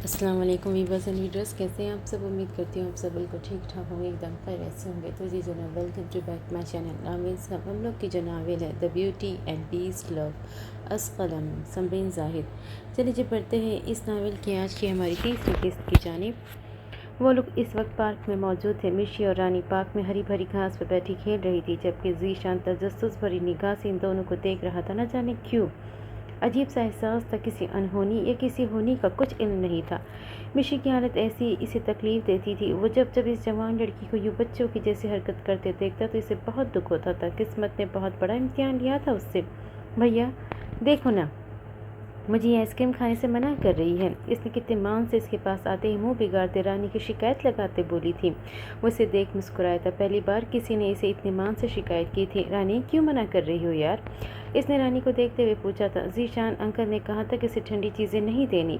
السلام علیکم viewers and videos, کیسے ہیں آپ سب؟ امید کرتی ہوں آپ سب بالکل ٹھیک ٹھاک ہوں گے، ایک دم خیریت سے ہوں گے۔ تو جی جناب، welcome to back my channel novels. ہم لوگ کی جو ناول ہے the beauty and beast love, از قلم سمرین زاہد۔ چلیے جی پڑھتے ہیں اس ناول کی آج کی ہماری تیسری قسط کی جانب۔ وہ لوگ اس وقت پارک میں موجود تھے۔ مشی اور رانی پارک میں ہری بھری گھاس پر بیٹھی کھیل رہی تھی، جبکہ ذیشان تجسس بھری نگاہ سے ان دونوں کو دیکھ رہا تھا۔ نہ جانے کیوں عجیب سا احساس تھا، کسی انہونی یا کسی ہونی کا کچھ علم نہیں تھا۔ مشی کی حالت ایسی اسے تکلیف دیتی تھی۔ وہ جب اس جوان لڑکی کو یوں بچوں کی جیسی حرکت کرتے دیکھتا تو اسے بہت دکھ ہوتا تھا۔ قسمت نے بہت بڑا امتحان لیا تھا اس سے۔ بھیا دیکھو نا، مجھے یہ آئس کریم کھانے سے منع کر رہی ہے۔ اس نے کتنے مان سے اس کے پاس آتے ہی منہ بگاڑتے رانی کی شکایت لگاتے بولی تھی۔ وہ اسے دیکھ مسکرایا تھا۔ پہلی بار کسی نے اسے اتنے مان سے شکایت کی تھی۔ رانی کیوں منع کر رہی ہو یار؟ اس نے رانی کو دیکھتے ہوئے پوچھا تھا۔ ذیشان انکل نے کہا تھا کہ اسے ٹھنڈی چیزیں نہیں دینی،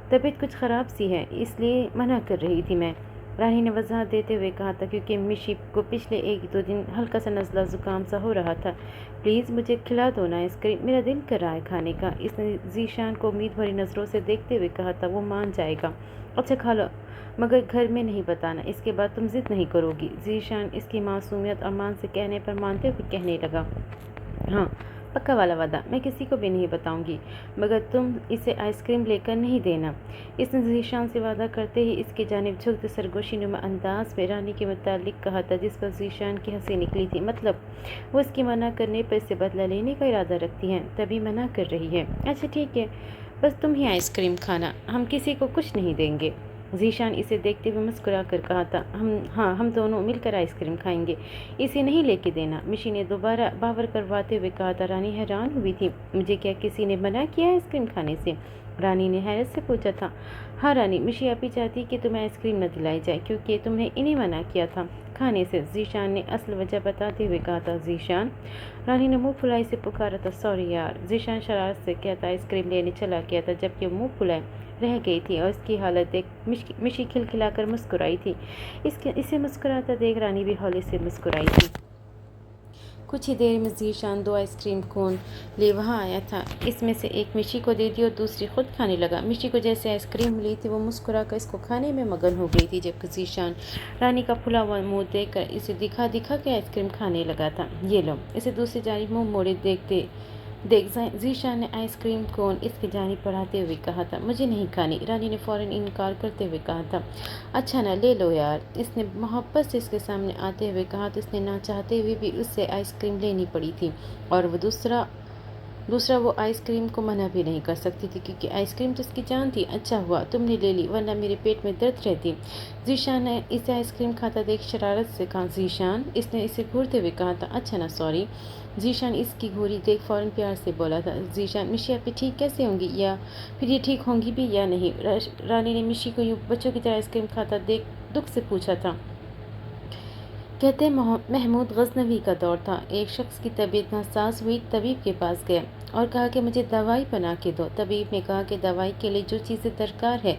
طبیعت کچھ خراب سی ہے، اس لیے منع کر رہی تھی میں، رانی نے وضاحت دیتے ہوئے کہا تھا، کیونکہ مشی کو پچھلے ایک دو دن ہلکا سا نزلہ زکام سا ہو رہا تھا۔ پلیز مجھے کھلا دو نا آئس کریم، میرا دل کر رہا ہے کھانے کا۔ اس نے ذیشان کو امید بھری نظروں سے دیکھتے ہوئے کہا تھا۔ وہ مان جائے گا، اچھا کھا لو، مگر گھر میں نہیں بتانا، اس کے بعد تم ضد نہیں کرو گی۔ ذیشان اس کی معصومیت اور مان سے کہنے پر مانتے ہوئے کہنے لگا، ہاں پکا والا وعدہ، میں کسی کو بھی نہیں بتاؤں گی، مگر تم اسے آئس کریم لے کر نہیں دینا۔ اس نے ذیشان سے وعدہ کرتے ہی اس کی جانب جھکتے سرگوشی نما انداز میں رانی کے متعلق کہا تھا، جس پر ذیشان کی ہنسی نکلی تھی۔ مطلب وہ اس کی منع کرنے پر اس سے بدلہ لینے کا ارادہ رکھتی ہیں، تبھی منع کر رہی ہے۔ اچھا ٹھیک ہے، بس تم ہی آئس کریم کھانا، ہم کسی کو کچھ نہیں دیں گے۔ ذیشان اسے دیکھتے ہوئے مسکرا کر کہا تھا، ہم دونوں مل کر آئس کریم کھائیں گے، اسے نہیں لے کے دینا۔ مشی نے دوبارہ باور کرواتے ہوئے کہا تھا۔ رانی حیران ہوئی تھی۔ مجھے کیا کسی نے منع کیا آئس کریم کھانے سے؟ رانی نے حیرت سے پوچھا تھا۔ ہاں رانی، مشی اپی چاہتی کہ تمہیں آئس کریم نہ دلائی جائے، کیونکہ تم نے انہیں منع کیا تھا کھانے سے، ذیشان نے اصل وجہ بتاتے ہوئے کہا تھا۔ ذیشان، رانی نے منہ پھلائی سے پکارا تھا۔ سوری یار، ذیشان شرارت سے کہتا آئس کریم لینے چلا گیا تھا، جبکہ وہ منہ پھلائے رہ گئی تھی اور اس کی حالت دیکھ مشی کھلکھلا کر مسکرائی تھی۔ اسے مسکراتا دیکھ رانی بھی ہولے سے مسکرائی تھی۔ کچھ ہی دیر میں ذیشان 2 آئس کریم کون لے وہاں آیا تھا۔ اس میں سے ایک مشی کو دے دی اور دوسری خود کھانے لگا۔ مشی کو جیسے آئس کریم ملی تھی، وہ مسکرا کر اس کو کھانے میں مگن ہو گئی تھی، جبکہ ذیشان رانی کا پھلا ہوا منہ دیکھ کر اسے دکھا کے آئس کریم کھانے لگا تھا۔ یہ لو، اسے دوسری جانب منہ موڑے دیکھ ذیشان نے آئس کریم کون اس کی جانب بڑھاتے ہوئے کہا تھا۔ مجھے نہیں کھانی، رانی نے فوراً انکار کرتے ہوئے کہا تھا۔ اچھا نا، لے لو یار، اس نے محبت سے اس کے سامنے آتے ہوئے کہا تو اس نے نہ چاہتے ہوئے بھی اس سے آئس کریم لینی پڑی تھی، اور وہ دوسرا وہ آئس کریم کو منع بھی نہیں کر سکتی تھی، کیونکہ آئس کریم تو اس کی جان تھی۔ اچھا ہوا تم نے لے لی، ورنہ میرے پیٹ میں درد رہتی۔ ذیشان نے اسے آئس کریم کھاتا دیکھ شرارت سے کہا۔ ذیشان، اس نے اسے گھورتے ہوئے کہا تھا۔ اچھا نا، سوری۔ ذیشان اس کی گھوری دیکھ فوراً پیار سے بولا تھا۔ ذیشان، مشی اپی ٹھیک کیسے ہوں گی، یا پھر یہ ٹھیک ہوں گی بھی یا نہیں؟ رانی نے مشی کو یوں بچوں کی طرح آئس کریم کھاتا دیکھ دکھ سے پوچھا تھا۔ کہتے محمود غزنوی کا دور تھا، ایک شخص کی طبیعت ناساز ہوئی، طبیب کے پاس گیا اور کہا کہ مجھے دوائی بنا کے دو۔ طبیب نے کہا کہ دوائی کے لیے جو چیزیں درکار ہے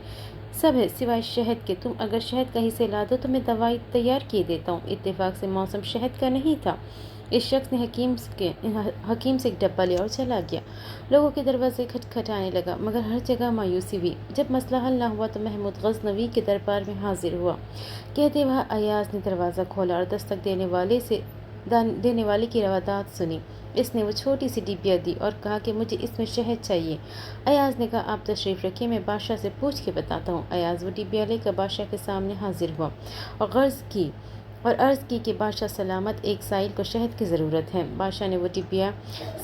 سب ہے سوائے شہد کے، تم اگر شہد کہیں سے لا دو تو میں دوائی تیار کیے دیتا ہوں۔ اتفاق سے موسم شہد کا نہیں تھا۔ اس شخص نے حکیم سے ایک ڈبہ لیا اور چلا گیا۔ لوگوں کے دروازے کھٹکھٹانے لگا، مگر ہر جگہ مایوسی ہوئی۔ جب مسئلہ حل نہ ہوا تو محمود غزنوی کے دربار میں حاضر ہوا۔ کہتے وہاں ایاز نے دروازہ کھولا اور دستک دینے والے کی روادات سنی۔ اس نے وہ چھوٹی سی ڈبیا دی اور کہا کہ مجھے اس میں شہد چاہیے۔ ایاز نے کہا، آپ تشریف رکھیے، میں بادشاہ سے پوچھ کے بتاتا ہوں۔ ایاز وہ ڈبیا لے کر بادشاہ کے سامنے حاضر ہوا اور عرض کی کہ بادشاہ سلامت، ایک سائل کو شہد کی ضرورت ہے۔ بادشاہ نے وہ ڈبیا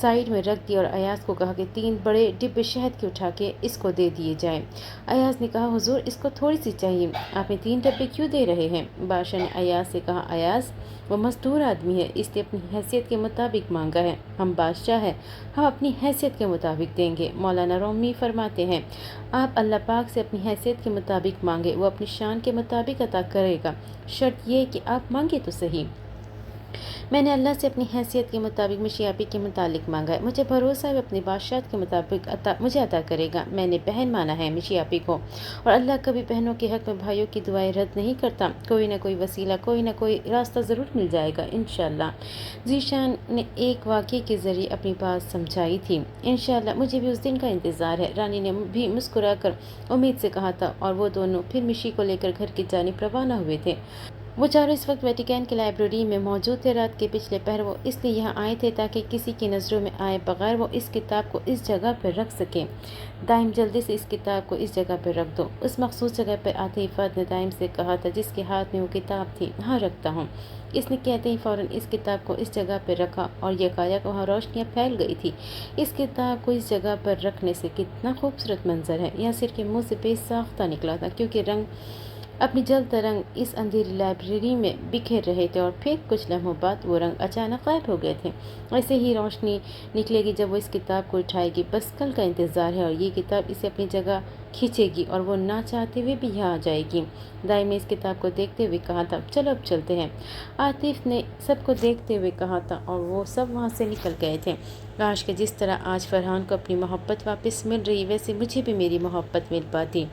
سائڈ میں رکھ دی اور ایاز کو کہا کہ 3 بڑے ڈبے شہد کے اٹھا کے اس کو دے دیے جائیں۔ ایاز نے کہا، حضور اس کو تھوڑی سی چاہیے، آپ نے 3 ڈبے کیوں دے رہے ہیں؟ بادشاہ نے ایاز سے کہا، ایاز وہ مزدور آدمی ہے، اس نے اپنی حیثیت کے مطابق مانگا ہے، ہم بادشاہ ہیں، ہم اپنی حیثیت کے مطابق دیں گے۔ مولانا رومی فرماتے ہیں، آپ اللہ پاک سے اپنی حیثیت کے مطابق مانگے، وہ اپنی شان کے مطابق عطا کرے گا، شرط یہ کہ آپ مانگے تو صحیح۔ میں نے اللہ سے اپنی حیثیت کے مطابق مشیاپی کے متعلق مانگا ہے، مجھے بھروسہ ہے اپنی بادشاہت کے مطابق مجھے عطا کرے گا۔ میں نے بہن مانا ہے مشیاپی کو، اور اللہ کبھی بہنوں کے حق میں بھائیوں کی دعائیں رد نہیں کرتا۔ کوئی نہ کوئی وسیلہ، کوئی نہ کوئی راستہ ضرور مل جائے گا انشاءاللہ۔ ذیشان نے ایک واقعے کے ذریعے اپنی بات سمجھائی تھی۔ انشاءاللہ مجھے بھی اس دن کا انتظار ہے، رانی نے بھی مسکرا کر امید سے کہا تھا، اور وہ دونوں پھر مشی کو لے کر گھر کی جانب روانہ ہوئے تھے۔ وہ چاروں اس وقت ویٹیکن کی لائبریری میں موجود تھے۔ رات کے پچھلے پہر وہ اس لیے یہاں آئے تھے تاکہ کسی کی نظروں میں آئے بغیر وہ اس کتاب کو اس جگہ پر رکھ سکیں۔ دائم جلدی سے اس کتاب کو اس جگہ پر رکھ دو۔ اس مخصوص جگہ پر آتے ہی فہد نے دائم سے کہا تھا جس کے ہاتھ میں وہ کتاب تھی، ہاں رکھتا ہوں۔ اس نے کہتے ہی فوراً اس کتاب کو اس جگہ پر رکھا اور یکایک وہاں روشنیاں پھیل گئی تھی۔ اس کتاب کو اس جگہ پر رکھنے سے کتنا خوبصورت منظر ہے۔ یہاں سر کے منہ سے بے ساختہ نکلا تھا کیونکہ رنگ اپنی جلد رنگ اس اندھیری لائبریری میں بکھیر رہے تھے، اور پھر کچھ لمحوں بعد وہ رنگ اچانک غائب ہو گئے تھے۔ ایسے ہی روشنی نکلے گی جب وہ اس کتاب کو اٹھائے گی۔ بس کل کا انتظار ہے، اور یہ کتاب اسے اپنی جگہ کھینچے گی اور وہ نہ چاہتے ہوئے بھی یہاں آ جائے گی۔ دائم نے اس کتاب کو دیکھتے ہوئے کہا تھا، چلو اب چلتے ہیں۔ عاطف نے سب کو دیکھتے ہوئے کہا تھا، اور وہ سب وہاں سے نکل گئے تھے۔ کاش کہ جس طرح آج فرحان کو اپنی محبت واپس مل رہی ویسے مجھے بھی میری محبت مل پاتی۔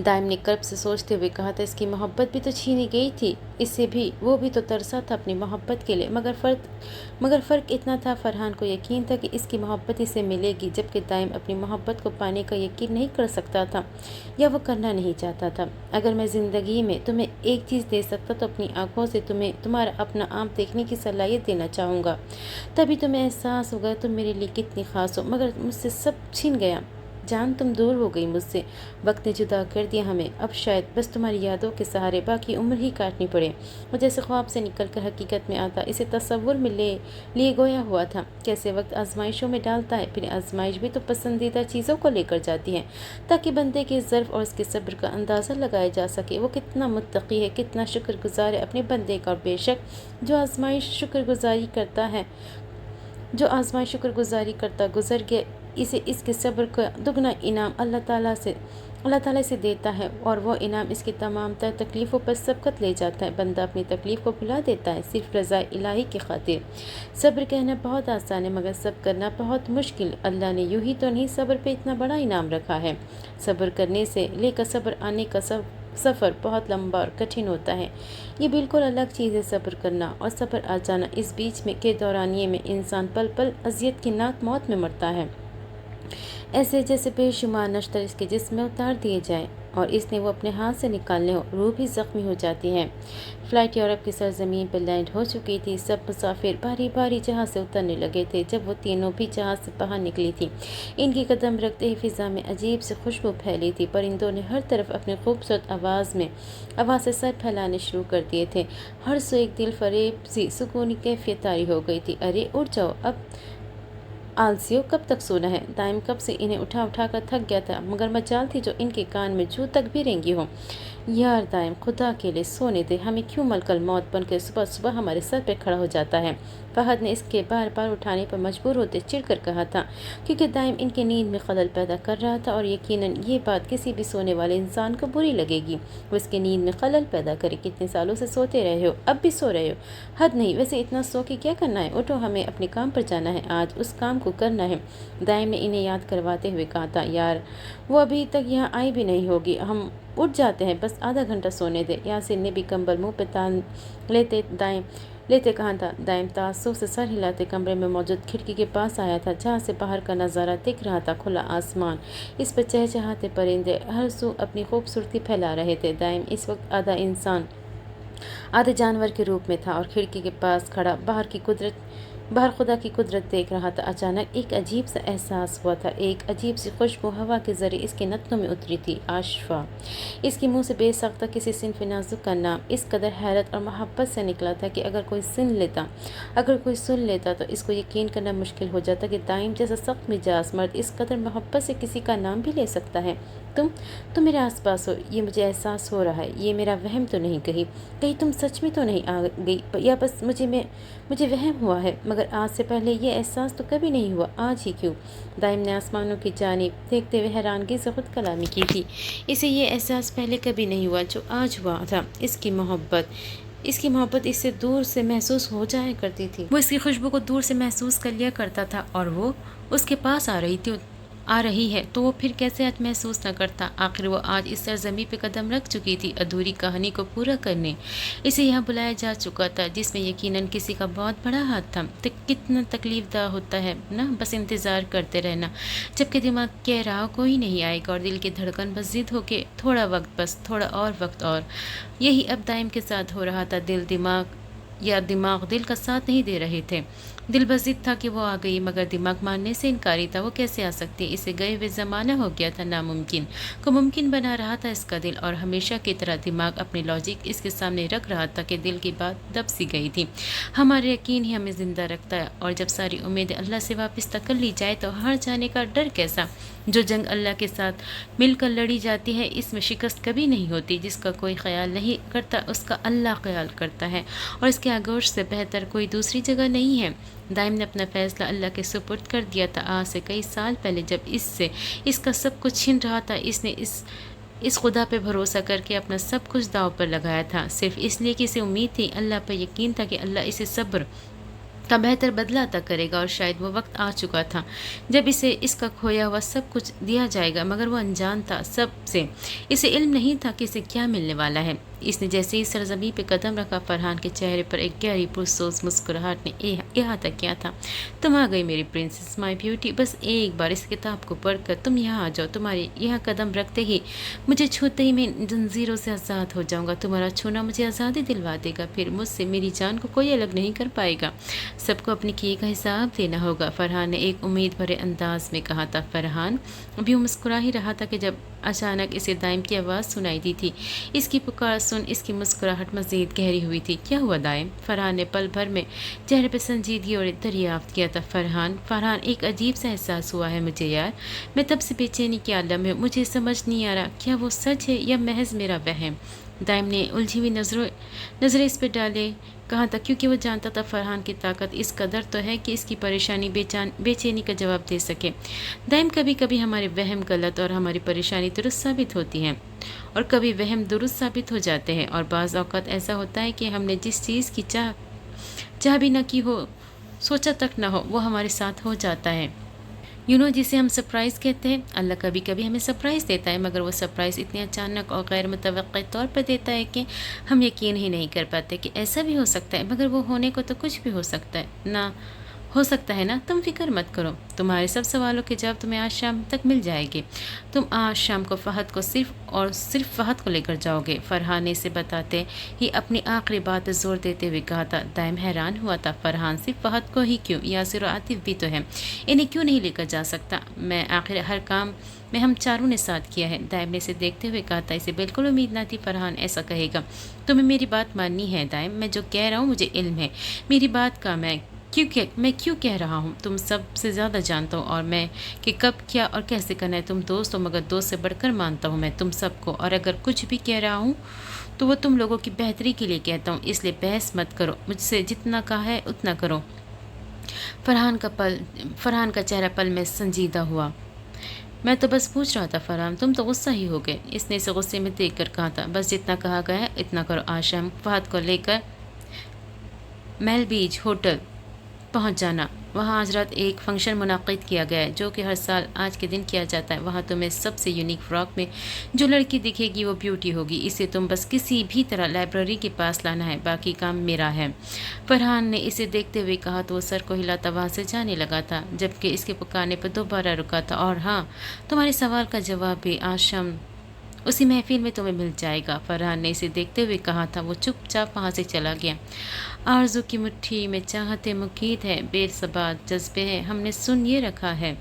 دائم نے کرب سے سوچتے ہوئے کہا تھا، اس کی محبت بھی تو چھینی گئی تھی، اسے بھی وہ بھی تو ترسا تھا اپنی محبت کے لیے، مگر فرق اتنا تھا، فرحان کو یقین تھا کہ اس کی محبت اسے ملے گی، جبکہ دائم اپنی محبت کو پانے کا یقین نہیں کر سکتا تھا، یا وہ کرنا نہیں چاہتا تھا۔ اگر میں زندگی میں تمہیں ایک چیز دے سکتا تو اپنی آنکھوں سے تمہیں تمہارا اپنا آپ دیکھنے کی صلاحیت دینا چاہوں گا، تبھی تمہیں احساس ہوگا تم میرے لیے کتنی خاص ہو۔ مگر مجھ سے سب چھن گیا، جان تم دور ہو گئی مجھ سے، وقت نے جدا کر دیا ہمیں، اب شاید بس تمہاری یادوں کے سہارے باقی عمر ہی کاٹنی پڑے۔ وہ جیسے خواب سے نکل کر حقیقت میں آتا، اسے تصور میں لیے گویا ہوا تھا۔ کیسے وقت آزمائشوں میں ڈالتا ہے، پھر آزمائش بھی تو پسندیدہ چیزوں کو لے کر جاتی ہے، تاکہ بندے کے ظرف اور اس کے صبر کا اندازہ لگایا جا سکے۔ وہ کتنا متقی ہے، کتنا شکر گزار ہے اپنے بندے کا، اور بے شک جو آزمائش شکر گزاری کرتا گزر گیا، اسے اس کے صبر کا دگنا انعام اللہ تعالیٰ سے دیتا ہے، اور وہ انعام اس کی تمام تر تکلیفوں پر سبقت لے جاتا ہے۔ بندہ اپنی تکلیف کو بھلا دیتا ہے صرف رضا الہی کی خاطر۔ صبر کہنا بہت آسان ہے، مگر صبر کرنا بہت مشکل۔ اللہ نے یوں ہی تو نہیں صبر پہ اتنا بڑا انعام رکھا ہے۔ صبر کرنے سے لے کر صبر آنے کا سفر بہت لمبا اور کٹھن ہوتا ہے، یہ بالکل الگ چیز ہے۔ صبر کرنا اور صبر آ جانا، اس بیچ میں کے دورانیے میں انسان پل پل اذیت کی ناک موت میں مرتا ہے، ایسے جیسے بے شمار نشتر اس کے جسم میں اتار دیے جائیں اور اس نے وہ اپنے ہاتھ سے نکالنے ہو، روح بھی زخمی ہو جاتی ہے۔ فلائٹ یورپ کی سرزمین پر لینڈ ہو چکی تھی، سب مسافر باری باری جہاز سے اترنے لگے تھے۔ جب وہ تینوں بھی جہاز سے باہر نکلی تھی، ان کی قدم رکھتے ہی فضا میں عجیب سی خوشبو پھیلی تھی۔ پرندوں نے ہر طرف اپنی خوبصورت آواز سے سر پھیلانے شروع کر دیے تھے، ہر سو ایک دل فریب سی سکونی کیفیت طاری ہو گئی تھی۔ ارے اٹھ جاؤ اب آلسیوں، کب تک سونا ہے؟ دائم کب سے انہیں اٹھا کر تھک گیا تھا، مگر مجال تھی جو ان کے کان میں جوں تک بھی رینگی ہو۔ یار دائم، خدا کے لیے سونے دے، ہمیں کیوں ملکل موت بن کے صبح صبح ہمارے سر پہ کھڑا ہو جاتا ہے؟ فہد نے اس کے بار بار اٹھانے پر مجبور ہوتے چڑھ کر کہا تھا، کیونکہ دائم ان کی نیند میں خلل پیدا کر رہا تھا، اور یقیناً یہ بات کسی بھی سونے والے انسان کو بری لگے گی، وہ اس کی نیند میں خلل پیدا کرے۔ کتنے سالوں سے سوتے رہے ہو، اب بھی سو رہے ہو؟ حد نہیں، ویسے اتنا سو کے کیا کرنا ہے؟ اٹھو، ہمیں اپنے کام پر جانا ہے، آج اس کام کو کرنا ہے۔ دائم نے انہیں یاد کرواتے ہوئے کہا تھا، یار وہ ابھی تک یہاں آئی بھی نہیں ہوگی، ہم اٹھ جاتے ہیں، بس آدھا گھنٹہ سونے دے۔ یاسر نے بھی کمبل منہ پہ تان لیتے کہا تھا۔ دائم تعصب سے سر ہلاتے کمرے میں موجود کھڑکی کے پاس آیا تھا، جہاں سے باہر کا نظارہ دکھ رہا تھا، کھلا آسمان، اس پر چہچہاتے پرندے ہر سو اپنی خوبصورتی پھیلا رہے تھے۔ دائم اس وقت آدھا انسان آدھے جانور کے روپ میں تھا، اور کھڑکی کے پاس کھڑا باہر خدا کی قدرت دیکھ رہا تھا۔ اچانک ایک عجیب سا احساس ہوا تھا، ایک عجیب سی خوشبو ہوا کے ذریعے اس کے نتنوں میں اتری تھی، آشفا۔ اس کے منہ سے بے ساختہ کسی صنف نازک کا نام اس قدر حیرت اور محبت سے نکلا تھا کہ اگر کوئی سن لیتا تو اس کو یقین کرنا مشکل ہو جاتا کہ دائم جیسا سخت مزاج مرد اس قدر محبت سے کسی کا نام بھی لے سکتا ہے۔ تم میرے آس پاس ہو، یہ مجھے احساس ہو رہا ہے، یہ میرا وہم تو نہیں، کہیں تم سچ میں تو نہیں آ گئی، یا بس مجھے وہم ہوا ہے؟ مگر آج سے پہلے یہ احساس تو کبھی نہیں ہوا، آج ہی کیوں؟ دائم نے آسمانوں کی جانب دیکھتے ہوئے حیرانگی سے خود کلامی کی تھی، اسے یہ احساس پہلے کبھی نہیں ہوا جو آج ہوا تھا۔ اس کی محبت اس کی محبت اس سے دور سے محسوس ہو جایا کرتی تھی، وہ اس کی خوشبو کو دور سے محسوس کر لیا کرتا تھا، اور وہ اس کے پاس آ رہی ہے تو وہ پھر کیسے آج محسوس نہ کرتا۔ آخر وہ آج اس سرزمین پہ قدم رکھ چکی تھی، ادھوری کہانی کو پورا کرنے۔ اسے یہاں بلایا جا چکا تھا، جس میں یقیناً کسی کا بہت بڑا ہاتھ تھا۔ کتنا تکلیف دہ ہوتا ہے نا بس انتظار کرتے رہنا، جبکہ دماغ کہہ رہا کوئی نہیں آئے گا، اور دل کی دھڑکن بس ضد ہو کے تھوڑا وقت، بس تھوڑا اور وقت۔ اور یہی اب دائم کے ساتھ ہو رہا تھا۔ دماغ دل کا ساتھ نہیں دے رہے تھے۔ دل بس ضد تھا کہ وہ آ گئی، مگر دماغ ماننے سے انکاری تھا۔ وہ کیسے آ سکتی؟ اسے گئے ہوئے زمانہ ہو گیا تھا، ناممکن کو ممکن بنا رہا تھا اس کا دل، اور ہمیشہ کی طرح دماغ اپنی لاجک اس کے سامنے رکھ رہا تھا کہ دل کی بات دب سی گئی تھی۔ ہمارا یقین ہی ہمیں زندہ رکھتا ہے، اور جب ساری امیدیں اللہ سے واپس تک لی جائے تو ہار جانے کا ڈر کیسا؟ جو جنگ اللہ کے ساتھ مل کر لڑی جاتی ہے، اس میں شکست کبھی نہیں ہوتی۔ جس کا کوئی خیال نہیں کرتا اس کا اللہ خیال کرتا ہے، اور اس کے آغوش سے بہتر کوئی دوسری جگہ نہیں ہے۔ دائم نے اپنا فیصلہ اللہ کے سپرد کر دیا تھا۔ آج سے کئی سال پہلے جب اس کا سب کچھ چھن رہا تھا، اس نے اس خدا پہ بھروسہ کر کے اپنا سب کچھ داؤ پر لگایا تھا، صرف اس لیے کہ اسے امید تھی، اللہ پر یقین تھا کہ اللہ اسے صبر کا بہتر بدلہ عطا کرے گا، اور شاید وہ وقت آ چکا تھا جب اسے اس کا کھویا ہوا سب کچھ دیا جائے گا، مگر وہ انجان تھا سب سے۔ اسے علم نہیں تھا کہ اسے کیا ملنے والا ہے۔ اس نے جیسے ہی سرزمین پہ قدم رکھا، فرحان کے چہرے پر ایک گہری پرسوز مسکراہٹ نے احاطہ کیا تھا۔ تم آ گئی میری پرنسس، مائی بیوٹی، بس ایک بار اس کتاب کو پڑھ کر تم یہاں آ جاؤ۔ تمہارے یہاں قدم رکھتے ہی، مجھے چھوتے ہی میں زنجیروں سے آزاد ہو جاؤں گا۔ تمہارا چھونا مجھے آزادی دلوا دے گا، پھر مجھ سے میری جان کو کوئی الگ نہیں کر پائے گا۔ سب کو اپنے کیے کا حساب دینا ہوگا، فرحان نے ایک امید بھرے انداز میں کہا تھا۔ فرحان ابھی وہ مسکرا ہی رہا تھا کہ جب اچانک اسے دائم کی آواز سنائی دی تھی۔ اس کی پکار سن اس کی مسکراہٹ مزید گہری ہوئی تھی۔ کیا ہوا دائم؟ فرحان نے پل بھر میں چہرے پہ سنجیدگی اور دریافت کیا تھا۔ فرحان ایک عجیب سا احساس ہوا ہے مجھے یار، میں تب سے بے چینی کے عالم میں، مجھے سمجھ نہیں آ رہا کیا وہ سچ ہے یا محض میرا وہم۔ دائم نے الجھی ہوئی نظریں اس پہ ڈالے کہا تھا، کیونکہ وہ جانتا تھا فرحان کی طاقت اس قدر تو ہے کہ اس کی پریشانی بے چینی کا جواب دے سکے۔ دائم کبھی کبھی ہمارے وہم غلط اور ہماری پریشانی درست ثابت ہوتی ہیں، اور کبھی وہم درست ثابت ہو جاتے ہیں، اور بعض اوقات ایسا ہوتا ہے کہ ہم نے جس چیز کی چاہ بھی نہ کی ہو، سوچا تک نہ ہو، وہ ہمارے ساتھ ہو جاتا ہے۔ جسے ہم سرپرائز کہتے ہیں۔ اللہ کبھی کبھی ہمیں سرپرائز دیتا ہے، مگر وہ سرپرائز اتنے اچانک اور غیر متوقع طور پر دیتا ہے کہ ہم یقین ہی نہیں کر پاتے کہ ایسا بھی ہو سکتا ہے، مگر وہ ہونے کو تو کچھ بھی ہو سکتا ہے نا۔ تم فکر مت کرو، تمہارے سب سوالوں کے جواب تمہیں آج شام تک مل جائے گے۔ تم آج شام کو فہد کو صرف فہد کو لے کر جاؤ گے، فرحان نے اسے بتاتے ہی اپنی آخری بات پر زور دیتے ہوئے کہا تھا۔ دائم حیران ہوا تھا، فرحان صرف فہد کو ہی کیوں؟ یاسر و عاطف بھی تو ہیں، انہیں کیوں نہیں لے کر جا سکتا؟ میں آخر ہر کام میں ہم چاروں نے ساتھ کیا ہے، دائم نے اسے دیکھتے ہوئے کہا تھا۔ اسے بالکل امید نہ تھی فرحان ایسا کہے گا۔ تمہیں میری بات ماننی ہے دائم، میں جو کہہ رہا ہوں مجھے علم ہے، میری بات کا میں کیوں کہہ رہا ہوں، تم سب سے زیادہ جانتا ہوں، اور میں کہ کب کیا اور کیسے کرنا ہے۔ تم دوست ہو، مگر دوست سے بڑھ کر مانتا ہوں میں تم سب کو، اور اگر کچھ بھی کہہ رہا ہوں تو وہ تم لوگوں کی بہتری کے لیے کہتا ہوں، اس لیے بحث مت کرو، مجھ سے جتنا کہا ہے اتنا کرو۔ فرحان کا چہرہ پل میں سنجیدہ ہوا۔ میں تو بس پوچھ رہا تھا فرحان، تم تو غصہ ہی ہو گئے۔ اس نے اسے غصے میں دیکھ کر کہا تھا، بس جتنا کہا گیا ہے اتنا کرو۔ آج شام فہد کو لے کر میل بیچ ہوٹل پہنچ جانا، وہاں آج رات ایک فنکشن منعقد کیا گیا ہے جو کہ ہر سال آج کے دن کیا جاتا ہے۔ وہاں تمہیں سب سے یونیک فراک میں جو لڑکی دکھے گی وہ بیوٹی ہوگی، اسے تم بس کسی بھی طرح لائبریری کے پاس لانا ہے، باقی کام میرا ہے۔ فرحان نے اسے دیکھتے ہوئے کہا تو وہ سر کو ہلاتا وہاں سے جانے لگا تھا، جبکہ اس کے پکارنے پر دوبارہ رکا تھا۔ اور ہاں، تمہارے سوال کا جواب بھی آج شام اسی محفل میں تمہیں مل جائے گا، فرحان نے اسے دیکھتے ہوئے کہا تھا۔ وہ چپ چاپ وہاں سے چلا گیا۔ آرزو کی مٹھی میں چاہتے مقید ہے، بے ثبات جذبے ہیں، ہم نے سن یہ رکھا ہے،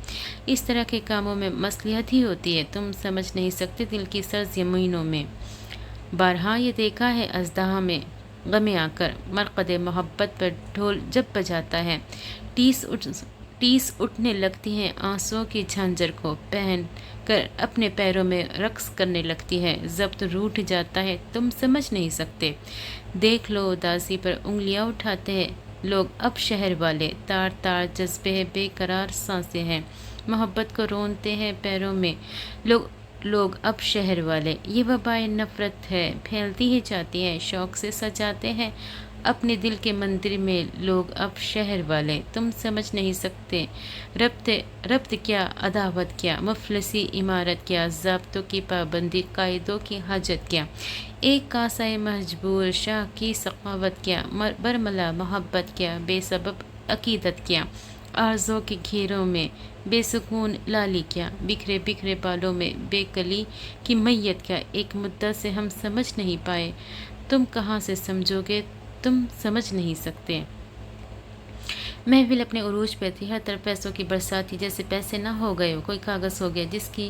اس طرح کے کاموں میں مصلحت ہی ہوتی ہے، تم سمجھ نہیں سکتے دل کی سرز زمینوں میں بارہا یہ دیکھا ہے، ازدہا میں غم آ کر مرقد محبت پر ڈھول جب بجاتا ہے، ٹیس اٹھنے لگتی ہیں، آنسوؤں کی جھانجر کو پہن کر اپنے پیروں میں رقص کرنے لگتی ہے، ضبط روٹھ جاتا ہے، تم سمجھ نہیں سکتے۔ دیکھ لو اداسی پر انگلیاں اٹھاتے ہیں لوگ، اب شہر والے تار تار جذبے ہیں، بے قرار سانسیں ہیں، محبت کو رونتے ہیں پیروں میں لوگ، لوگ اب شہر والے، یہ وبائے نفرت ہے، پھیلتی ہی جاتی ہے، شوق سے سجاتے ہیں اپنے دل کے مندر میں لوگ اب شہر والے، تم سمجھ نہیں سکتے ربط کیا، عداوت کیا، مفلسی عمارت کیا، ضابطوں کی پابندی، قائدوں کی حاجت کیا، ایک کاسۂ مجبور شاہ کی سخاوت کیا، برملا محبت کیا، بے سبب عقیدت کیا، آرزوں کے گھیروں میں بے سکون لالی کیا، بکھرے بکھرے بالوں میں بے کلی کی میت کیا، ایک مدت سے ہم سمجھ نہیں پائے، تم کہاں سے سمجھو گے، تم سمجھ نہیں سکتے۔ محفل اپنے عروج پہ تھی، ہر طرف پیسوں کی برسات تھی، جیسے پیسے نہ ہو گئے ہو، کوئی کاغذ ہو گیا جس کی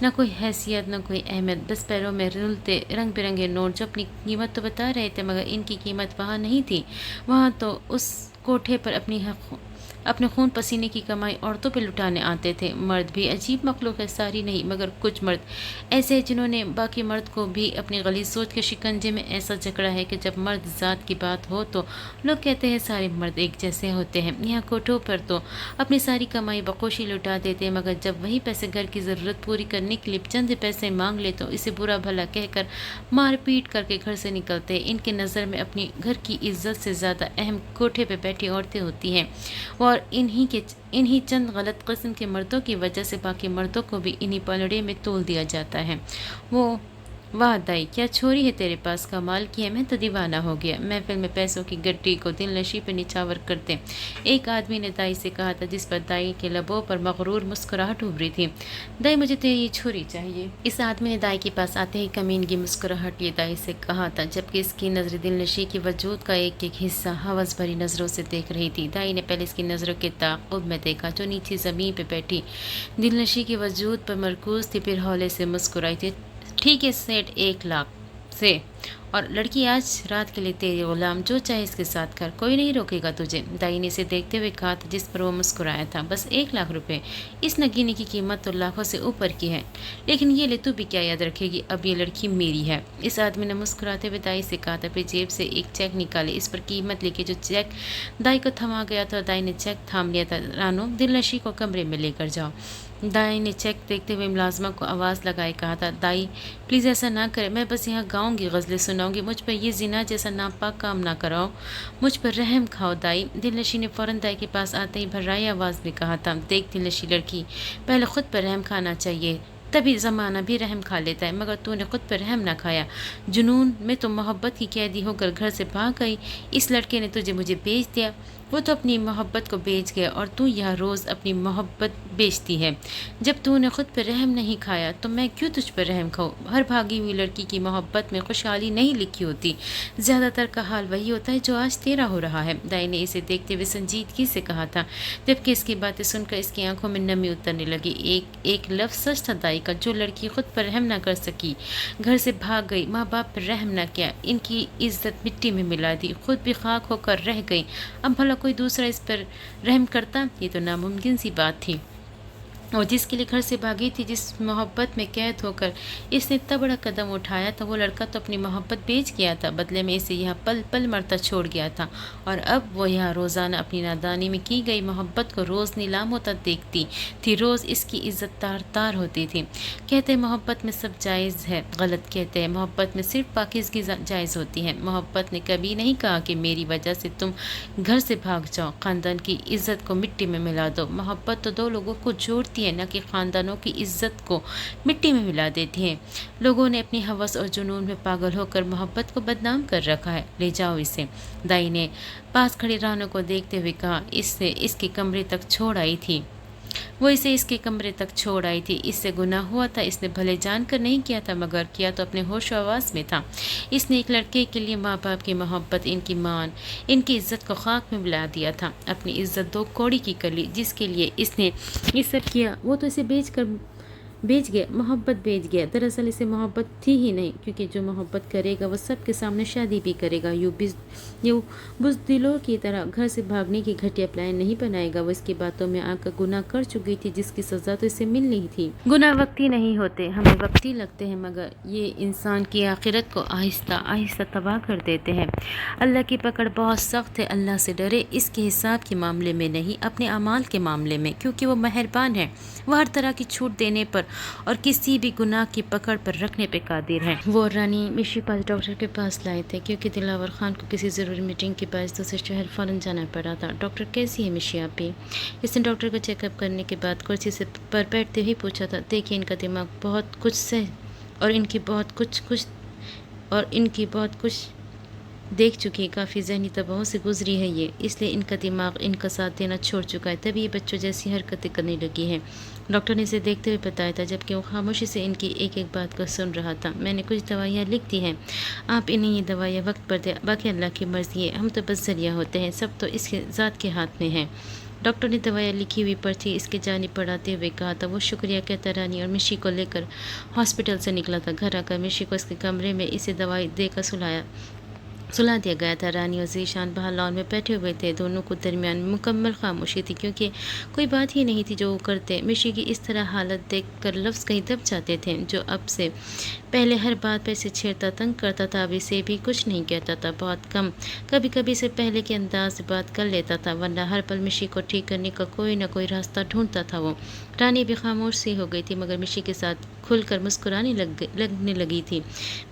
نہ کوئی حیثیت نہ کوئی اہمیت، 10 پیروں میں رلتے رنگ برنگے نوٹ جو اپنی قیمت تو بتا رہے تھے مگر ان کی قیمت وہاں نہیں تھی، وہاں تو اس کوٹھے پر اپنے خون پسینے کی کمائی عورتوں پہ لٹانے آتے تھے۔ مرد بھی عجیب مخلوق ہے، ساری نہیں مگر کچھ مرد ایسے ہیں جنہوں نے باقی مرد کو بھی اپنی غلیظ سوچ کے شکنجے میں ایسا جکڑا ہے کہ جب مرد ذات کی بات ہو تو لوگ کہتے ہیں سارے مرد ایک جیسے ہوتے ہیں۔ یہاں کوٹھوں پر تو اپنی ساری کمائی بخوشی لٹا دیتے ہیں مگر جب وہی پیسے گھر کی ضرورت پوری کرنے کے لیے چند پیسے مانگ لے تو اسے برا بھلا کہہ کر مار پیٹ کر کے گھر سے نکلتے ہیں۔ ان کے نظر میں اپنی گھر کی عزت سے زیادہ اہم کوٹھے پہ بیٹھی عورتیں ہوتی ہیں، اور انہی چند غلط قسم کے مردوں کی وجہ سے باقی مردوں کو بھی انہی پلڑے میں تول دیا جاتا ہے۔ وہ واہ دائی، کیا چھوری ہے تیرے پاس، کمال کی ہے، میں تو دیوانہ ہو گیا۔ محفل میں پیسوں کی گڈی کو دل نشی پہ نچھاور کرتے ایک آدمی نے دائی سے کہا تھا، جس پر دائی کے لبوں پر مغرور مسکراہٹ ابھری تھی، دائی مجھے تیری یہ چھوری چاہیے۔ اس آدمی نے دائی کے پاس آتے ہی کمینگی مسکراہٹ لیے دائی سے کہا تھا، جبکہ اس کی نظر دل نشی کے وجود کا ایک ایک حصہ ہوس بھری نظروں سے دیکھ رہی تھی۔ دائی نے پہلے اس کی نظروں کے تعاقب میں دیکھا جو نیچے زمین پہ بیٹھی دل نشی کے وجود پر مرکوز تھی، پھر ہولے سے مسکرائی تھی، ٹھیک ہے سیٹ 1 لاکھ سے، اور لڑکی آج رات کے لیے تیری غلام، جو چاہے اس کے ساتھ کر، کوئی نہیں روکے گا تجھے۔ دائی نے اسے دیکھتے ہوئے کہا تھا جس پر وہ مسکرایا تھا، بس 1 لاکھ روپے، اس نگینے کی قیمت تو لاکھوں سے اوپر کی ہے، لیکن یہ لے تو بھی کیا یاد رکھے گی، اب یہ لڑکی میری ہے۔ اس آدمی نے مسکراتے ہوئے دائی سے کہا تھا، پھر جیب سے ایک چیک نکالے، اس پر قیمت لکھے، جو چیک دائی کو تھما گیا تھا، اور دائی نے چیک تھام لیا تھا، رانو دل نشی کو کمرے میں لے کر جاؤ۔ دائی نے چیک دیکھتے ہوئے ملازمہ کو آواز لگائے کہا تھا، دائی پلیز ایسا نہ کرے، میں بس یہاں گاؤں گی، غزلیں سناؤں گی، مجھ پر یہ زنا جیسا ناپاک کام نہ کراؤ، مجھ پر رحم کھاؤ دائی۔ دل نشی نے فوراً دائی کے پاس آتے ہی بھررائی آواز میں کہا تھا، دیکھ دل نشی لڑکی، پہلے خود پر رحم کھانا چاہیے، تبھی زمانہ بھی رحم کھا لیتا ہے، مگر تو نے خود پر رحم نہ کھایا، جنون میں تو محبت کی قیدی ہو کر گھر سے بھاگ گئی، اس لڑکے نے تجھے مجھے بیچ دیا، وہ تو اپنی محبت کو بیچ گیا، اور تو یہاں روز اپنی محبت بیچتی ہے، جب تو نے خود پر رحم نہیں کھایا تو میں کیوں تجھ پر رحم کھاؤں، ہر بھاگی ہوئی لڑکی کی محبت میں خوشحالی نہیں لکھی ہوتی، زیادہ تر کا حال وہی ہوتا ہے جو آج تیرا ہو رہا ہے۔ دائی نے اسے دیکھتے ہوئے سنجیدگی سے کہا تھا، جبکہ اس کی باتیں سن کر اس کی آنکھوں میں نمی اترنے لگی۔ ایک لفظ سچ تھا دائی کا، جو لڑکی خود پر رحم نہ کر سکی، گھر سے بھاگ گئی، ماں باپ پر رحم نہ کیا، ان کی عزت مٹی میں ملا دی، خود بھی خاک ہو کر رہ گئی، اب بھلا کوئی دوسرا اس پر رحم کرتا، یہ تو ناممکن سی بات تھی، اور جس کے لیے گھر سے بھاگی تھی، جس محبت میں قید ہو کر اس نے اتنا بڑا قدم اٹھایا تھا، وہ لڑکا تو اپنی محبت بیچ گیا تھا، بدلے میں اسے یہاں پل پل مرتا چھوڑ گیا تھا، اور اب وہ یہاں روزانہ اپنی نادانی میں کی گئی محبت کو روز نیلام ہوتا دیکھتی تھی، روز اس کی عزت تار تار ہوتی تھی۔ کہتے ہیں محبت میں سب جائز ہے، غلط کہتے ہیں، محبت میں صرف پاکیزگی جائز ہوتی ہے، محبت نے کبھی نہیں کہا کہ میری وجہ سے تم گھر سے بھاگ جاؤ، خاندان کی عزت کو مٹی میں ملا دو، محبت تو دو لوگوں کو جوڑتی ہے، نہ کہ خاندانوں کی عزت کو مٹی میں ملا دیتی ہے۔ لوگوں نے اپنی ہوس اور جنون میں پاگل ہو کر محبت کو بدنام کر رکھا ہے، لے جاؤ اسے۔ دائی نے پاس کھڑی رانو کو دیکھتے ہوئے کہا، اس کے کمرے تک چھوڑ آئی تھی، وہ اسے اس کے کمرے تک چھوڑ آئی تھی، اس سے گناہ ہوا تھا، اس نے بھلے جان کر نہیں کیا تھا مگر کیا تو اپنے ہوش و حواس میں تھا، اس نے ایک لڑکے کے لیے ماں باپ کی محبت، ان کی مان، ان کی عزت کو خاک میں ملا دیا تھا، اپنی عزت 2 کوڑی کی کر لی، جس کے لیے اس نے یہ سب کیا، وہ تو اسے بیچ گیا، محبت بیچ گیا، دراصل اسے محبت تھی ہی نہیں، کیونکہ جو محبت کرے گا وہ سب کے سامنے شادی بھی کرے گا، یوں بزدلوں کی طرح گھر سے بھاگنے کی گھٹیا پلان نہیں بنائے گا، وہ اس کی باتوں میں آ کر گناہ کر چکی تھی، جس کی سزا تو اسے ملنی تھی۔ گناہ وقتی نہیں ہوتے، ہمیں وقتی لگتے ہیں، مگر یہ انسان کی آخرت کو آہستہ آہستہ تباہ کر دیتے ہیں۔ اللہ کی پکڑ بہت سخت ہے، اللہ سے ڈرے، اس کے حساب کے معاملے میں نہیں، اپنے اعمال کے معاملے میں، کیونکہ وہ مہربان ہے، وہ ہر طرح کی چھوٹ دینے پر اور کسی بھی گناہ کی پکڑ پر رکھنے پہ قادر ہے۔ وہ رانی مشی پاس ڈاکٹر کے پاس لائے تھے کیونکہ دلاور خان کو کسی ضروری میٹنگ کے باعث دوسرے شہر فوراً جانا پڑا تھا۔ ڈاکٹر کیسی ہے مشی آپی؟ اس نے ڈاکٹر کا چیک اپ کرنے کے بعد کرسی سے پر بیٹھتے ہوئے پوچھا تھا۔ دیکھیے ان کا دماغ بہت کچھ سے اور ان کی بہت کچھ دیکھ چکی ہے، کافی ذہنی تباہوں سے گزری ہے یہ، اس لیے ان کا دماغ ان کا ساتھ دینا چھوڑ چکا ہے، تبھی یہ بچوں جیسی حرکتیں کرنے لگی ہے۔ ڈاکٹر نے اسے دیکھتے ہوئے بتایا تھا جبکہ وہ خاموشی سے ان کی ایک ایک بات کو سن رہا تھا۔ میں نے کچھ دوائیاں لکھ دی ہیں، آپ انہیں یہ دوائیاں وقت پر دیں، باقی اللہ کی مرضی ہے، ہم تو بس ذریعہ ہوتے ہیں، سب تو اس کے ذات کے ہاتھ میں ہے۔ ڈاکٹر نے دوائیاں لکھی ہوئی پرچی اس کی جانب بڑھاتے ہوئے کہا تھا۔ وہ شکریہ کہتا رانی اور مشی کو لے کر ہاسپٹل سے نکلا تھا۔ گھر آ کر مشی کو اس کے کمرے میں اسے دوائی دے کر سلا دیا گیا تھا۔ رانی اور ذیشان باہر لان میں بیٹھے ہوئے تھے، دونوں کو درمیان میں مکمل خاموشی تھی کیونکہ کوئی بات ہی نہیں تھی جو وہ کرتے۔ مشی کی اس طرح حالت دیکھ کر لفظ کہیں دب جاتے تھے، جو اب سے پہلے ہر بات پر اسے چھیڑتا، تنگ کرتا تھا، اب اسے بھی کچھ نہیں کہتا تھا، بہت کم، کبھی کبھی سے پہلے کے انداز سے بات کر لیتا تھا، ورنہ ہر پل مشی کو ٹھیک کرنے کا کوئی نہ کوئی راستہ ڈھونڈتا تھا۔ وہ رانی بھی خاموش سی ہو گئی تھی مگر مشی کے ساتھ کھل کر مسکرانے لگنے لگی تھی۔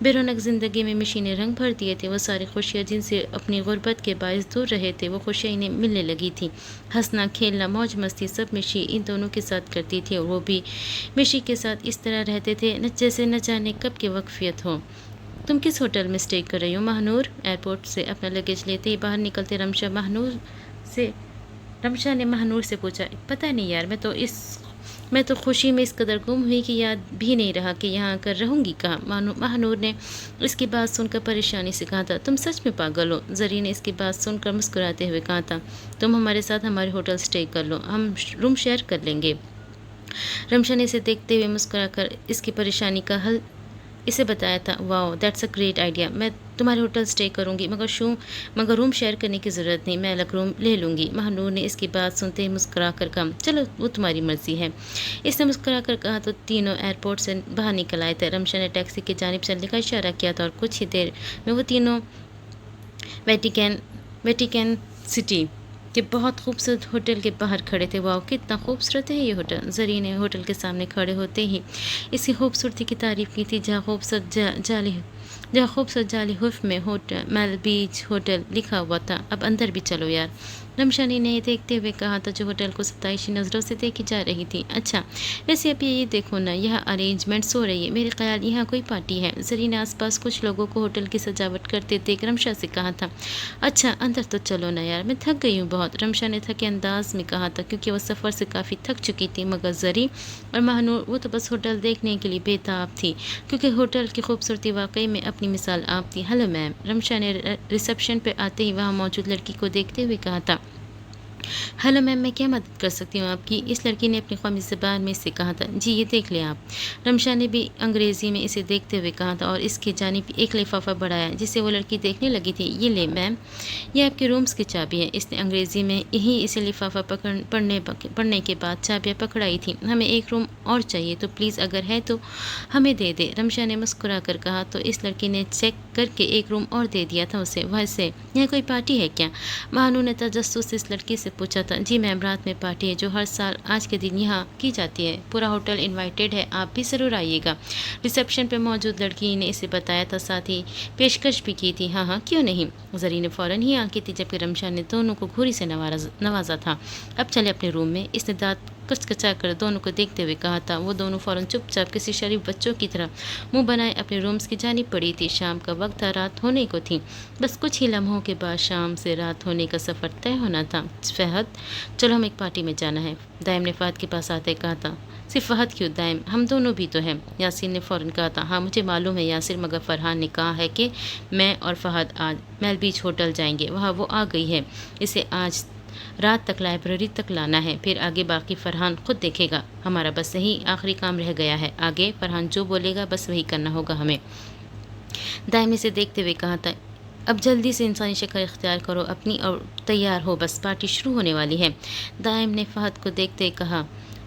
بے رونق زندگی میں مشی نے رنگ بھر دیے تھے، وہ ساری خوشیاں جن سے اپنی غربت کے باعث دور رہے تھے، وہ خوشیاں انہیں ملنے لگی تھیں۔ ہنسنا، کھیلنا، موج مستی سب مشی ان دونوں کے ساتھ کرتی تھی اور وہ بھی مشی کے ساتھ اس طرح رہتے تھے جیسے نہ جانے کب کی وقفیت ہو۔ تم کس ہوٹل میں اسٹے کر رہی ہو ماہنور؟ ایئرپورٹ سے اپنا لگیج لیتے ہی باہر نکلتے رمشا نے ماہنور سے پوچھا۔ پتہ نہیں یار، میں تو خوشی میں اس قدر گم ہوئی کہ یاد بھی نہیں رہا کہ یہاں آ کر رہوں گی کہاں۔ ماہنور نے اس کی بات سن کر پریشانی سے کہا تھا۔ تم سچ میں پاگل ہو؟ زری نے اس کی بات سن کر مسکراتے ہوئے کہا تھا۔ تم ہمارے ساتھ ہمارے ہوٹل اسٹے کر لو، ہم روم شیئر کر لیں گے۔ رمشا نے اسے دیکھتے ہوئے مسکرا کر اس کی پریشانی کا حل اسے بتایا تھا۔ واو، دیٹس اے گریٹ آئیڈیا، میں تمہارے ہوٹل اسٹے کروں گی، مگر روم شیئر کرنے کی ضرورت نہیں، میں الگ روم لے لوں گی۔ ماہنور نے اس کی بات سنتے ہی مسکرا کر کہا، چلو وہ تمہاری مرضی ہے۔ اس نے مسکرا کر کہا تو تینوں ایئرپورٹ سے باہر نکل آئے تھے۔ رمشا نے ٹیکسی کی جانب چلنے کا اشارہ کیا تھا اور کچھ ہی دیر میں وہ تینوں ویٹیکن سٹی کے بہت خوبصورت ہوٹل کے باہر کھڑے تھے۔ واو، کتنا خوبصورت ہے یہ ہوٹل! زری نے ہوٹل کے سامنے کھڑے ہوتے ہی اس کی خوبصورتی کی تعریف کی تھی، جہاں خوبصورت جعلی حرف میں میل بیچ ہوٹل لکھا ہوا تھا۔ اب اندر بھی چلو یار، رمشا نے انہیں دیکھتے ہوئے کہا تھا جو ہوٹل کو ستائشی نظروں سے دیکھی جا رہی تھی۔ اچھا، ویسے اب یہ دیکھو نا، یہاں ارینجمنٹس ہو رہی ہے، میرے خیال یہاں کوئی پارٹی ہے۔ زری نے آس پاس کچھ لوگوں کو ہوٹل کی سجاوٹ کرتے دیکھ رمشا سے کہا تھا۔ اچھا اندر تو چلو نا یار، میں تھک گئی ہوں بہت، رمشا نے تھکے انداز میں کہا تھا کیونکہ وہ سفر سے کافی تھک چکی تھی، مگر زری اور ماہنور وہ تو بس ہوٹل دیکھنے کے لیے بے تاب تھی کیونکہ ہوٹل کی خوبصورتی واقعی میں اپنی مثال آپ تھی۔ ہیلو میم، رمشا نے ریسیپشن پہ آتے ہی وہاں موجود لڑکی کو دیکھتے ہوئے کہا تھا۔ ہیلو میم، میں کیا مدد کر سکتی ہوں آپ کی؟ اس لڑکی نے اپنی قومی زبان میں اسے کہا تھا۔ جی یہ دیکھ لیں آپ، رمشا نے بھی انگریزی میں اسے دیکھتے ہوئے کہا تھا اور اس کی جانب ایک لفافہ بڑھایا جسے وہ لڑکی دیکھنے لگی تھی۔ یہ لیں میم، یہ آپ کے رومز کی چابی ہے۔ اس نے انگریزی میں ہی اسے لفافہ پڑھنے کے بعد چابیاں پکڑائی تھیں۔ ہمیں ایک روم اور چاہیے تو پلیز اگر ہے تو ہمیں دے دے، رمشا نے مسکرا کر کہا تو اس لڑکی نے چیک کر کے ایک روم اور دے دیا تھا اسے۔ ویسے یہاں کوئی پارٹی ہے کیا؟ ماہنور نے تجسس سے اس لڑکی سے پوچھا تھا۔ جی میم، رات میں پارٹی ہے جو ہر سال آج کے دن یہاں کی جاتی ہے، پورا ہوٹل انوائٹیڈ ہے، آپ بھی ضرور آئیے گا، ریسیپشن پہ موجود لڑکی نے اسے بتایا تھا، ساتھ ہی پیشکش بھی کی تھی۔ ہاں ہاں کیوں نہیں، زری نے فوراً ہی آنکھیں تھی جبکہ رمشا نے دونوں کو گھوری سے نوازا تھا۔ اب چلے اپنے روم میں، اس نے دانت کچکچا کر دونوں کو دیکھتے ہوئے کہا تھا۔ وہ دونوں فوراً چپ چاپ کسی شریف بچوں کی طرح منہ بنائے اپنے رومز کی جانب پڑی تھی۔ شام کا وقت تھا، رات ہونے کو تھی، بس کچھ ہی لمحوں کے بعد شام سے رات ہونے کا سفر طے ہونا تھا۔ فہد، چلو ہم ایک پارٹی میں جانا ہے، دائم نے فہد کے پاس آتے کہا تھا۔ صرف فہد کیوں دائم، ہم دونوں بھی تو ہیں، یاسر نے فوراً کہا تھا۔ ہاں مجھے معلوم ہے یاسر، مگر فرحان نے کہا ہے کہ میں اور فہد آج میل بیچ ہوٹل جائیں گے، وہاں وہ آ گئی ہے، اسے آج رات تک لائبریری تک لانا ہے، پھر آگے باقی فرحان خود دیکھے گا، ہمارا بس یہی آخری کام رہ گیا ہے، آگے فرحان جو بولے گا بس وہی کرنا ہوگا ہمیں، دائم اسے دیکھتے ہوئے کہا تھا۔ اب جلدی سے انسانی شکل اختیار کرو اپنی اور تیار ہو، بس پارٹی شروع ہونے والی ہے، دائم نے فہد کو دیکھتے کہا۔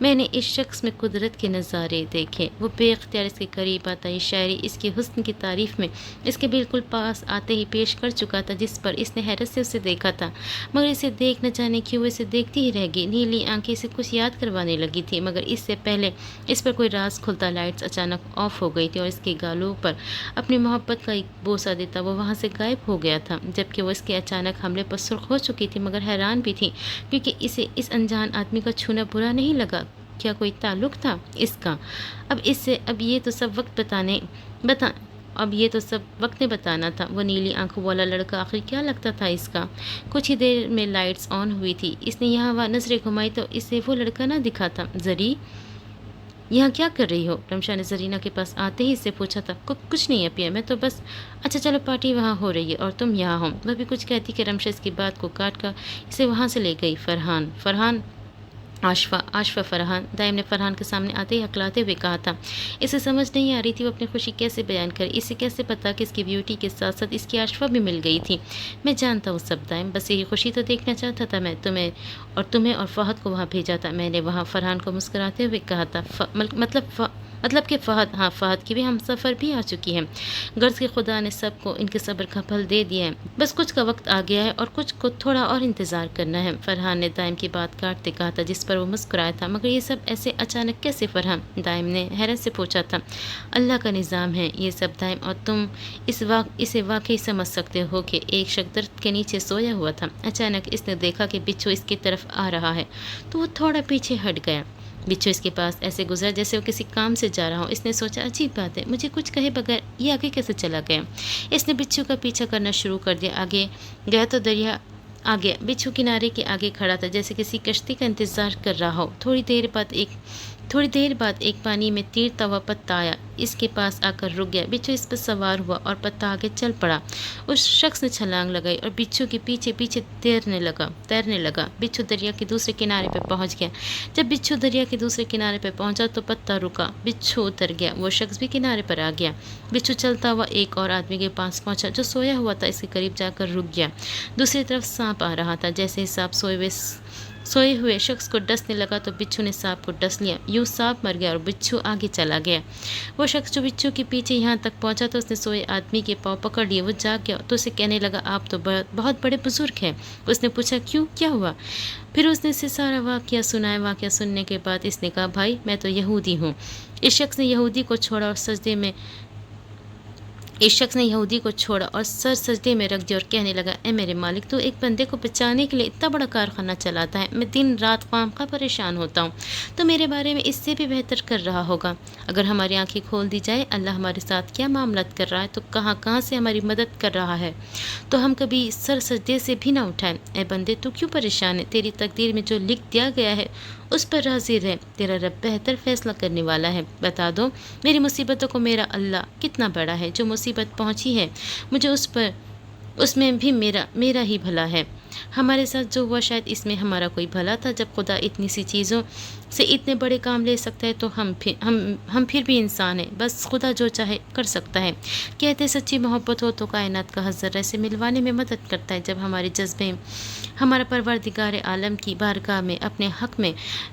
میں نے اس شخص میں قدرت کے نظارے دیکھے۔ وہ بے اختیار اس کے قریب آتا، یہ شاعری اس کے حسن کی تعریف میں اس کے بالکل پاس آتے ہی پیش کر چکا تھا، جس پر اس نے حیرت سے اسے دیکھا تھا، مگر اسے دیکھ نہ جانے کیوں وہ اسے دیکھتی ہی رہ گئی۔ نیلی آنکھیں اسے کچھ یاد کروانے لگی تھی، مگر اس سے پہلے اس پر کوئی راز کھلتا لائٹس اچانک آف ہو گئی تھی اور اس کے گالوں پر اپنی محبت کا ایک بوسہ دیتا وہ وہاں سے غائب ہو گیا تھا، جبکہ وہ اس کے اچانک حملے پر سرخ ہو چکی تھی، مگر حیران بھی تھی کیونکہ اسے اس انجان آدمی کا چھونا برا نہیں لگا۔ کیا کوئی تعلق تھا اس کا؟ اب یہ تو سب وقت نے بتانا تھا۔ وہ نیلی آنکھوں والا لڑکا آخر کیا لگتا تھا اس کا؟ کچھ ہی دیر میں لائٹس آن ہوئی تھی۔ اس نے یہاں وہاں نظریں گھمائی تو اسے وہ لڑکا نہ دکھا تھا۔ زری، یہاں کیا کر رہی ہو؟ رمشا نے زرینہ کے پاس آتے ہی اس سے پوچھا تھا۔ کچھ نہیں اپیا، میں تو بس… اچھا چلو، پارٹی وہاں ہو رہی ہے اور تم یہاں ہو۔ وہ بھی کچھ کہتی کہ رمشا اس کی بات کو کاٹ کر اسے وہاں سے لے گئی۔ عاشفہ فرحان، دائم نے فرحان کے سامنے آتے ہی ہکلاتے ہوئے کہا تھا۔ اسے سمجھ نہیں آ رہی تھی وہ اپنی خوشی کیسے بیان کرے۔ اسے کیسے پتا کہ اس کی بیوٹی کے ساتھ ساتھ اس کی عاشفہ بھی مل گئی تھی۔ میں جانتا ہوں سب دائم، بس یہی خوشی تو دیکھنا چاہتا تھا میں تمہیں اور فہد کو وہاں بھیجا تھا میں نے وہاں، فرحان کو مسکراتے ہوئے کہا تھا۔ مطلب کہ فہد کی بھی ہم سفر بھی آ چکی ہے۔ غرض کہ خدا نے سب کو ان کے صبر کا پھل دے دیا ہے، بس کچھ کا وقت آ گیا ہے اور کچھ کو تھوڑا اور انتظار کرنا ہے۔ فرحان نے دائم کی بات کاٹتے کہا تھا، جس پر وہ مسکرایا تھا۔ مگر یہ سب ایسے اچانک کیسے فرحان؟ دائم نے حیرت سے پوچھا تھا۔ اللہ کا نظام ہے یہ سب دائم، اور تم اسے واقعی سمجھ سکتے ہو کہ ایک شخص درخت کے نیچے سویا ہوا تھا۔ اچانک اس نے دیکھا کہ بچھو اس کی طرف آ رہا ہے تو وہ تھوڑا پیچھے ہٹ گیا۔ بچھو اس کے پاس ایسے گزرا جیسے وہ کسی کام سے جا رہا ہو۔ اس نے سوچا عجیب بات ہے، مجھے کچھ کہے بغیر یہ آگے کیسے چلا گیا؟ اس نے بچھو کا پیچھا کرنا شروع کر دیا۔ آگے گیا تو دریا آ گیا۔ بچھو کنارے کے آگے کھڑا تھا جیسے کسی کشتی کا انتظار کر رہا ہو۔ تھوڑی دیر بعد ایک پانی میں تیرتا ہوا پتا آیا، اس کے پاس آ کر رک گیا۔ بچھو اس پر سوار ہوا اور پتا آگے چل پڑا۔ اس شخص نے چھلانگ لگائی اور بچھو کے پیچھے پیچھے تیرنے لگا۔ بچھو دریا کے دوسرے کنارے پہ پہنچ گیا۔ جب بچھو دریا کے دوسرے کنارے پہ پہنچا تو پتا رکا، بچھو اتر گیا، وہ شخص بھی کنارے پر آ گیا۔ بچھو چلتا ہوا ایک اور آدمی کے پاس پہنچا جو سویا ہوا تھا، اس کے قریب جا کر رک گیا۔ دوسری طرف سانپ آ رہا تھا، جیسے ہی سانپ سوئے ہوئے شخص کو ڈسنے لگا تو بچھو نے سانپ کو ڈس لیا۔ یوں سانپ مر گیا اور بچھو آگے چلا گیا۔ وہ شخص جو بچھو کے پیچھے یہاں تک پہنچا تو اس نے سوئے آدمی کے پاؤں پکڑ لیے۔ وہ جاگ گیا تو اسے کہنے لگا، آپ تو بہت بڑے بزرگ ہیں۔ اس نے پوچھا، کیوں، کیا ہوا؟ پھر اس نے اسے سارا واقعہ سنایا۔ واقعہ سننے کے بعد اس نے کہا، بھائی میں تو یہودی ہوں۔ اس شخص نے یہودی کو چھوڑا اور سر سجدے میں رکھ دیا اور کہنے لگا، اے میرے مالک، تو ایک بندے کو بچانے کے لیے اتنا بڑا کارخانہ چلاتا ہے۔ میں دن رات خواہ پریشان ہوتا ہوں، تو میرے بارے میں اس سے بھی بہتر کر رہا ہوگا۔ اگر ہماری آنکھیں کھول دی جائے اللہ ہمارے ساتھ کیا معاملات کر رہا ہے، تو کہاں سے ہماری مدد کر رہا ہے، تو ہم کبھی سر سجدے سے بھی نہ اٹھائیں۔ اے بندے، تو کیوں پریشان ہے؟ تیری تقدیر میں جو لکھ دیا گیا ہے اس پر راضی رہ، تیرا رب بہتر فیصلہ کرنے والا ہے۔ بتا دو میری مصیبتوں کو میرا اللہ کتنا بڑا ہے۔ جو مصیبت پہنچی ہے مجھے اس میں بھی میرا ہی بھلا ہے۔ ہمارے ساتھ جو ہوا شاید اس میں ہمارا کوئی بھلا تھا۔ جب خدا اتنی سی چیزوں سے اتنے بڑے کام لے سکتا ہے تو ہم پھر بھی انسان ہیں، بس خدا جو چاہے کر سکتا ہے۔ کہتے سچی محبت ہو تو کائنات کا ہر ذرہ سے ملوانے میں مدد کرتا ہے۔ جب ہمارے جذبے ہمارا پروردگار عالم کی بارگاہ میں اپنے حق میں